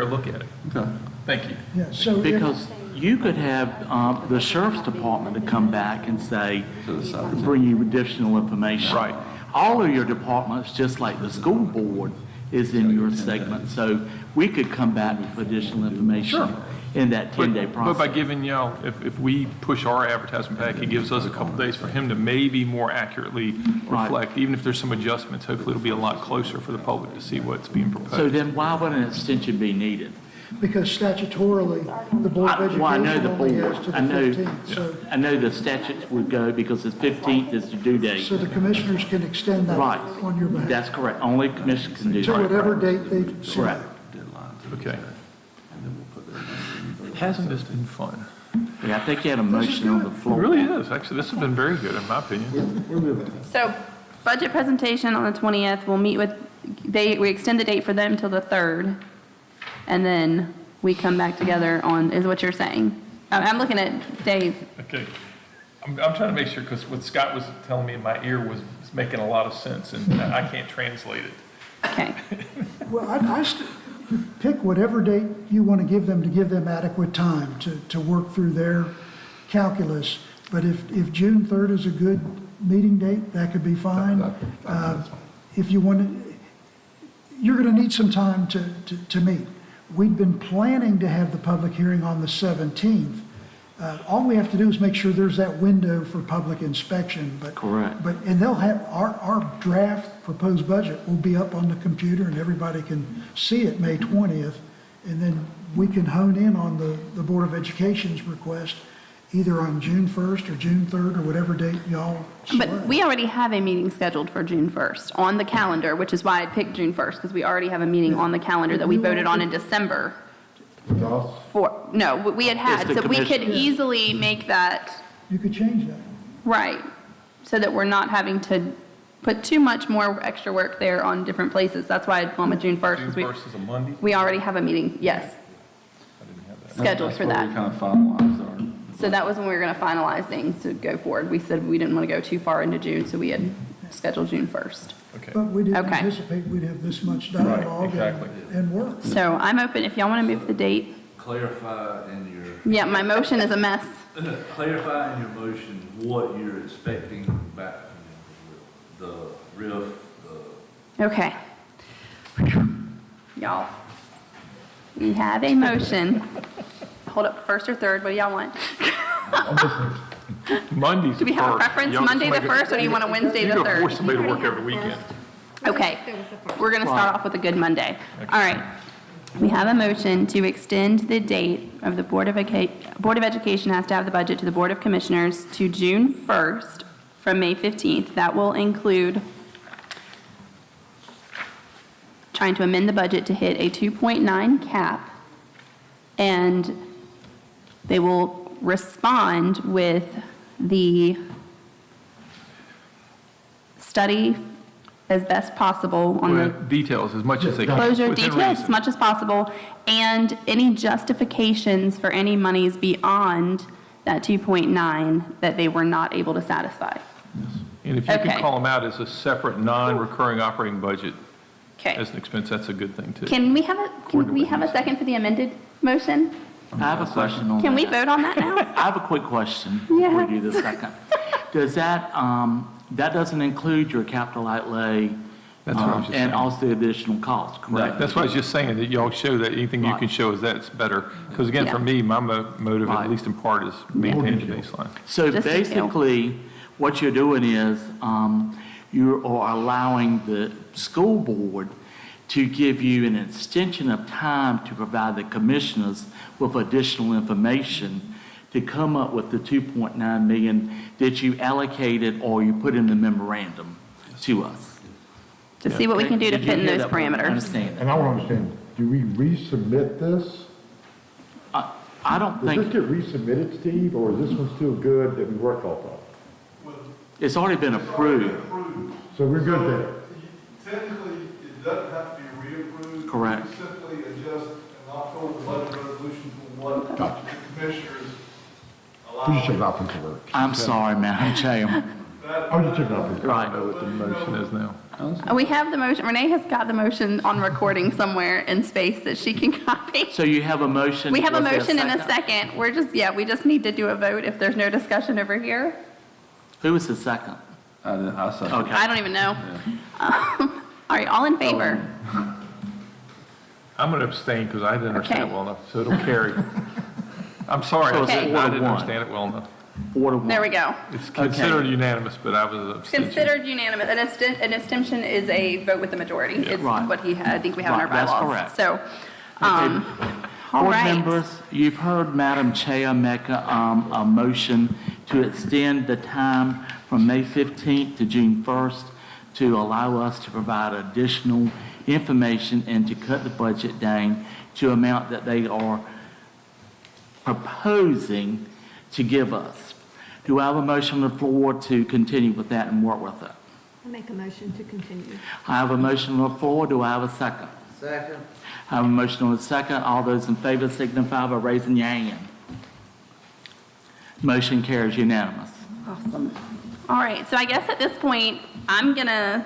look at it. Okay. Thank you. Yeah, so if- Because you could have the sheriff's department to come back and say, bring you additional information. Right. All of your departments, just like the school board, is in your segment. So we could come back with additional information in that 10-day But process. by giving y'all, if we push our advertisement back, it gives us a couple days for him to maybe more accurately Right. reflect. Even if there's some adjustments, hopefully it'll be a lot closer for the public to see what's being So proposed. then why would an extension be needed? Because statutorily, the Board of Well, I know Education the only board. has to the I know, 15th. I know the statutes would go because the 15th is the due date. So the commissioners can extend that Right. on your behalf. That's correct. Only commission can do To that. whatever date they select. Correct. Okay. Hasn't this been fun? Yeah, I think you had a motion on the It floor. really is. Actually, this has been very good, in my opinion. So budget presentation on the 20th, we'll meet with, we extend the date for them till the 3rd. And then we come back together on, is what you're saying. I'm looking at Dave. Okay. I'm trying to make sure, because what Scott was telling me in my ear was making a lot of sense, and I can't translate it. Okay. Well, pick whatever date you want to give them adequate time to work through their calculus. But if June 3rd is a good meeting date, that could be fine. If you want to, you're going to need some time to meet. We've been planning to have the public hearing on the 17th. All we have to do is make sure there's that window for public inspection, but. Correct. And they'll have, our draft proposed budget will be up on the computer and everybody can see it May 20th. And then we can hone in on the Board of Education's request, either on June 1st or June 3rd or whatever date y'all select. But we already have a meeting scheduled for June 1st on the calendar, which is why I picked June 1st, because we already have a meeting on the calendar that we voted on in December. No, we had, It's the so we could commission. easily make that, You could change that. right, so that we're not having to put too much more extra work there on different places. That's why I'd gone with June 1st, June because 1st is a Monday? we already have a meeting, yes, scheduled for That's where that. we kind of finalized our. So that was when we were going to finalize things to go forward. We said we didn't want to go too far into June, so we had scheduled June 1st. Okay. But we didn't Okay. anticipate we'd have this much dialogue exactly. and work. So I'm open, if y'all want to move the date. Clarify in your, Yeah, my motion is a mess. clarify in your motion what you're expecting back from them, the RIF, Okay. Y'all, we have a motion. Hold up, first or third, what do y'all want? Monday's Do the we have a first. preference, Y'all just Monday the wanna go- 1st, or do you want a Wednesday You're the going to force 3rd? somebody to work every weekend. Okay, we're going to start off with a good Monday. All right. We have a motion to extend the date of the Board of Education has to have the budget to the Board of Commissioners to June 1st from May 15th. That will include trying to amend the budget to hit a 2.9 cap, and they will respond with the study as best possible on the With details as much as they can. closure within details reason. as much as possible, and any justifications for any monies beyond that 2.9 that they were not able to satisfy. And if you can Okay. call them out as a separate, non-recurring operating budget Okay. as an expense, that's a good thing too. Can we have a second for the amended motion? I have a question on that. Can we vote on that now? I have a quick question before you do the second. Does that, that doesn't include your capital outlay That's what I was just and saying. also the additional costs, correct? That's why I was just saying that y'all show that anything you Right. can show is that's better. Because again, for Yeah. me, my motive, Right. at least in part, is maintaining the baseline. So Just detail. basically, what you're doing is, you are allowing the school board to give you an extension of time to provide the commissioners with additional information to come up with the 2.9 million that you allocated or you put in the memorandum to us. To see what we can do to Did you fit in hear those that part? I parameters. understand And I want to understand, do we resubmit this? that. I don't Does this think, get resubmitted, Steve, or is this one still good that we worked off of? it's already been approved, So we're good there? Technically, it doesn't have to be reapproved. Correct. You simply adjust an October budget resolution from what the commissioners allow. We just check it out for work. I'm sorry, Madam Chairman. I was just checking out for Right. Know what the motion is now. We have the motion, Renee has got the motion on recording somewhere in space that she can copy. So you have a motion? We have a Was there motion and a second. We just need to do a vote if there's no discussion over here. Who was the second? I second. Okay. I don't even know. All right, all in favor? I'm going to abstain because I didn't understand it Okay. well enough, so it'll carry. I'm sorry, So I it's didn't 4-1. understand it well enough. 4-1. There we go. It's considered unanimous, but I was abstention. Considered unanimous. An abstention is a vote with the majority. It's Right. what I think we have in our Right, that's bylaws. correct. So, all Board right. members, you've heard Madam Chair make a motion to extend the time from May 15th to June 1st to allow us to provide additional information and to cut the budget down to amount that they are proposing to give us. Do I have a motion on the floor to continue with that and work with it? I make a motion to continue. I have a motion on the floor. Do I have a second? Second. I have a motion on the second. All those in favor signify by raising your hand. Motion carries unanimous. Awesome. All right, so I guess at this point, I'm gonna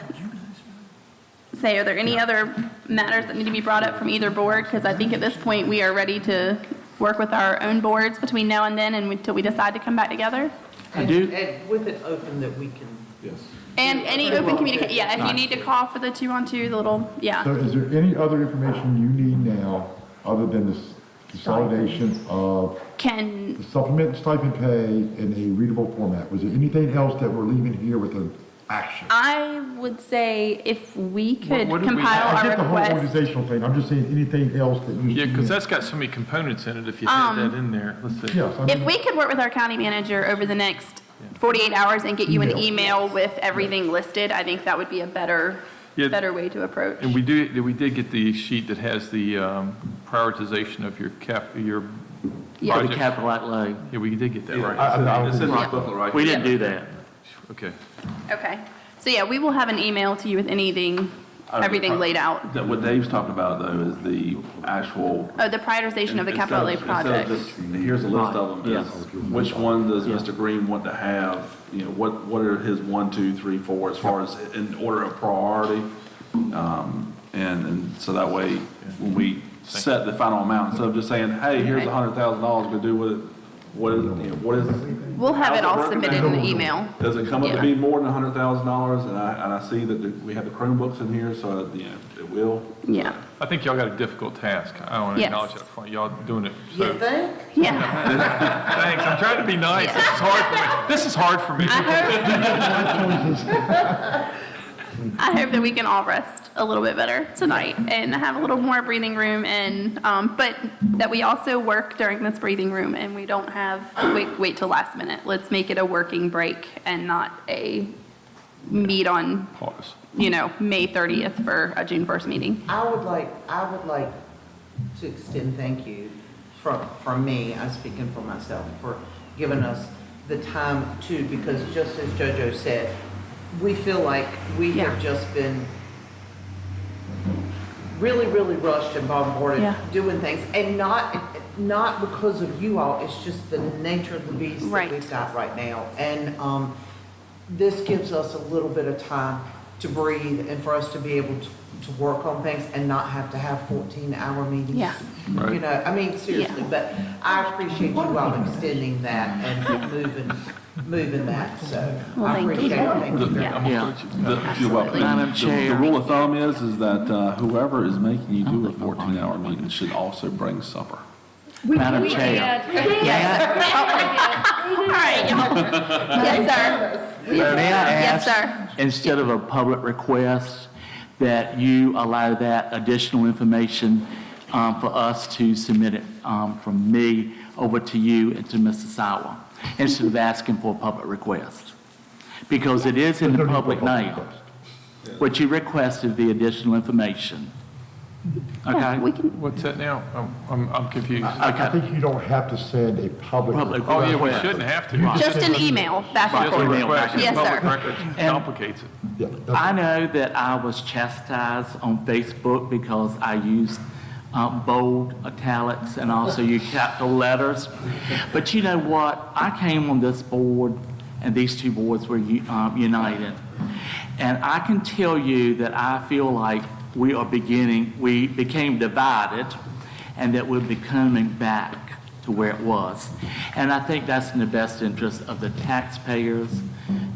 say, are there any other matters that need to be brought up from either board? Because I think at this point, we are ready to work with our own boards between now and then and until we decide to come back together. I do. And with it open that we can. Yes. And any open communication, yeah, if you need to call for the 2-on-2, the little, yeah. So is there any other information you need now, other than this consolidation of Can, the supplement stipend pay in a readable format? Was there anything else that we're leaving here with an action? I would say if we could What did we compile I our get the whole request. organizational thing, I'm just saying anything else that you. Yeah, because that's got so many components in it, if you had that in there, let's see. Yes, I If mean, we could work with our county manager over the next 48 hours and get you an email with everything listed, I think that would be a better Yeah. way to approach. And we did get the sheet that has the prioritization of your Yeah. For the project. capital outlay. Yeah, we did get that right. It's in this Yeah. booklet right We here. didn't do that. Okay. Okay. So yeah, we will have an email to you with everything laid out. What Dave's talking about though is the actual. Oh, the prioritization of the capital outlay Instead of project. just, Here's a list of them, Yes. which one does Yeah. Mr. Green want to have, what are his 1, 2, 3, 4, as far as in order of priority? And so that way, when we set the final amount, instead of just saying, hey, here's Okay. $100,000, go do with it, what is? We'll have it all how's working submitted in out? the email. Does it come up to Yeah. be more than $100,000? And I see that we have the Chromebooks in here, so, it will. Yeah. I think y'all got a difficult task. I want to Yes. acknowledge that front. Y'all doing it. So, You think? Yeah. thanks. I'm trying to be nice. This is hard for me. This is hard for me. I hope that we can all rest a little bit better tonight and have a little more breathing room, and but that we also work during this breathing room and we don't have wait till last minute. Let's make it a working break and not a meet on Pause. May 30th for a June 1st meeting. I would like to extend thank you from me, I'm speaking for myself, for giving us the time to, because just as JoJo said, we feel like we have just been really, really rushed and bombarded doing things, and not because of you all, it's just the nature of the beast that we've got right now. And this gives us a little bit of time to breathe and for us to be able to work on things and not have to have 14-hour meetings. Yeah. Right. I mean, seriously, but I appreciate you all extending that and moving that, so Well, I thank you. appreciate it. Thank you very Yeah. much. You're welcome. Madam The Chair. rule of thumb is that whoever is making you do a 14-hour meeting should also bring supper. Madam Chair. Yes, sir. All right, y'all. Yes, sir. May I Yes, ask, sir. instead of a public request, that you allow that additional information for us to submit it from me over to you and to Mr. Sauer, instead of asking for a public request? Because it is in the public now. What you requested, the additional information. Okay? We can, What's that now? I'm confused. I think you don't have to send a public. Public Oh, yeah, we request. shouldn't have to. just an email back and Just a forth. request. Yes, Public sir. records complicates it. Yeah, that's- I know that I was chastised on Facebook because I used bold italics and also used capital letters. But you know what? I came on this board, and these two boards were united. And I can tell you that I feel like we became divided, and that we're becoming back to where it was. And I think that's in the best interest of the taxpayers,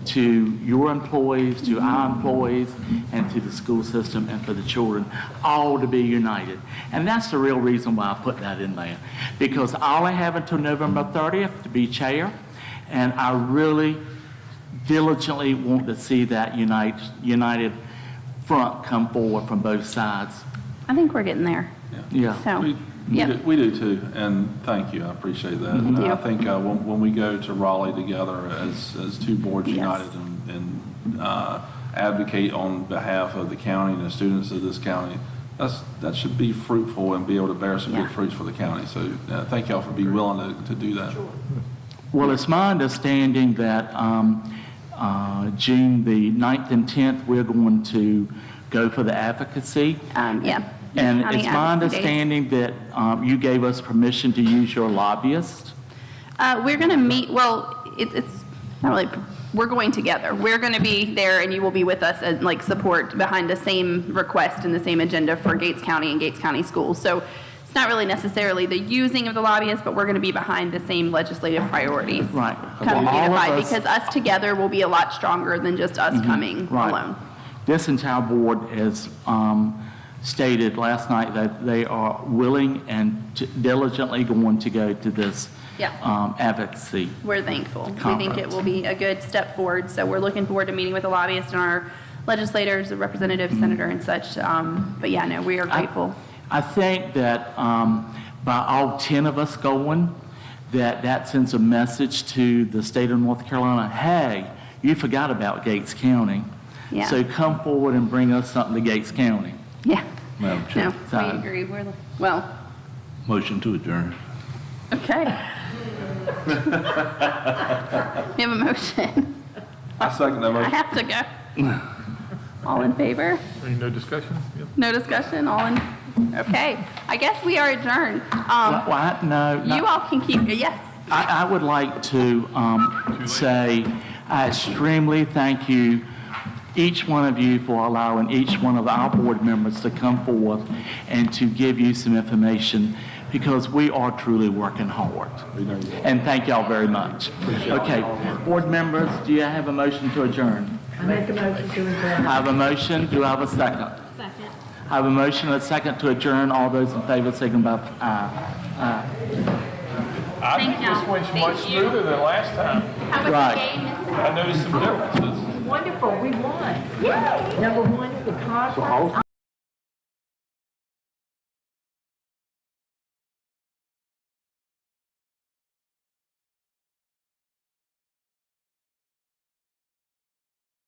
to your employees, to our employees, and to the school system, and for the children, all to be united. And that's the real reason why I put that in there. Because I only have until November 30th to be chair, and I really diligently want to see that united front come forward from both sides. I think we're getting there. Yeah. So, We yep. do too, and thank you, I appreciate that. And do. I think when we go to Raleigh together as two boards Yes. united and advocate on behalf of the county and the students of this county, that should be fruitful and be able to bear some Yeah. good fruits for the county. So thank y'all for being willing to do that. Well, it's my understanding that June the 9th and 10th, we're going to go for the advocacy. Yeah. And County it's my advocacy days. understanding that you gave us permission to use your lobbyist. We're going to meet, well, it's not really, we're going together. We're going to be there, and you will be with us and like support behind the same request and the same agenda for Gates County and Gates County schools. So it's not really necessarily the using of the lobbyist, but we're going to be behind the same legislative priorities. Right. Come Well, all of unified, us- because us together will be a lot stronger than just us coming Right. alone. This entire board has stated last night that they are willing and diligently going to go to this Yeah. Advocacy. We're thankful. We think Conference. it will be a good step forward. So we're looking forward to meeting with the lobbyists and our legislators, the representatives, senator, and such. But yeah, no, we are grateful. I think that by all 10 of us going, that sends a message to the state of North Carolina, hey, you forgot about Gates County. Yeah. So come forward and bring us something to Gates County. Yeah. Madam Chair, No, we agree. Well, motion to adjourn. okay. We have a motion. I second that I motion. have to go. All in favor? Any no discussion? Yep. No discussion? All in? Okay. I guess we are adjourned. What? No. You all can keep, yes. I would like to say I extremely thank you, each one of you, for allowing each one of our board members to come forth and to give you some information, because we are truly working hard. And thank y'all very much. Okay, board members, do you have a motion to adjourn? I make a motion to adjourn. I have a motion. Do I have a second? Second. I have a motion and a second to adjourn. All those in favor, signify by aye. I Thank think this y'all. went Thank much you. smoother than last time. How was Right. the game? I noticed some differences. Wonderful, we won. Yay! Number one, the conference.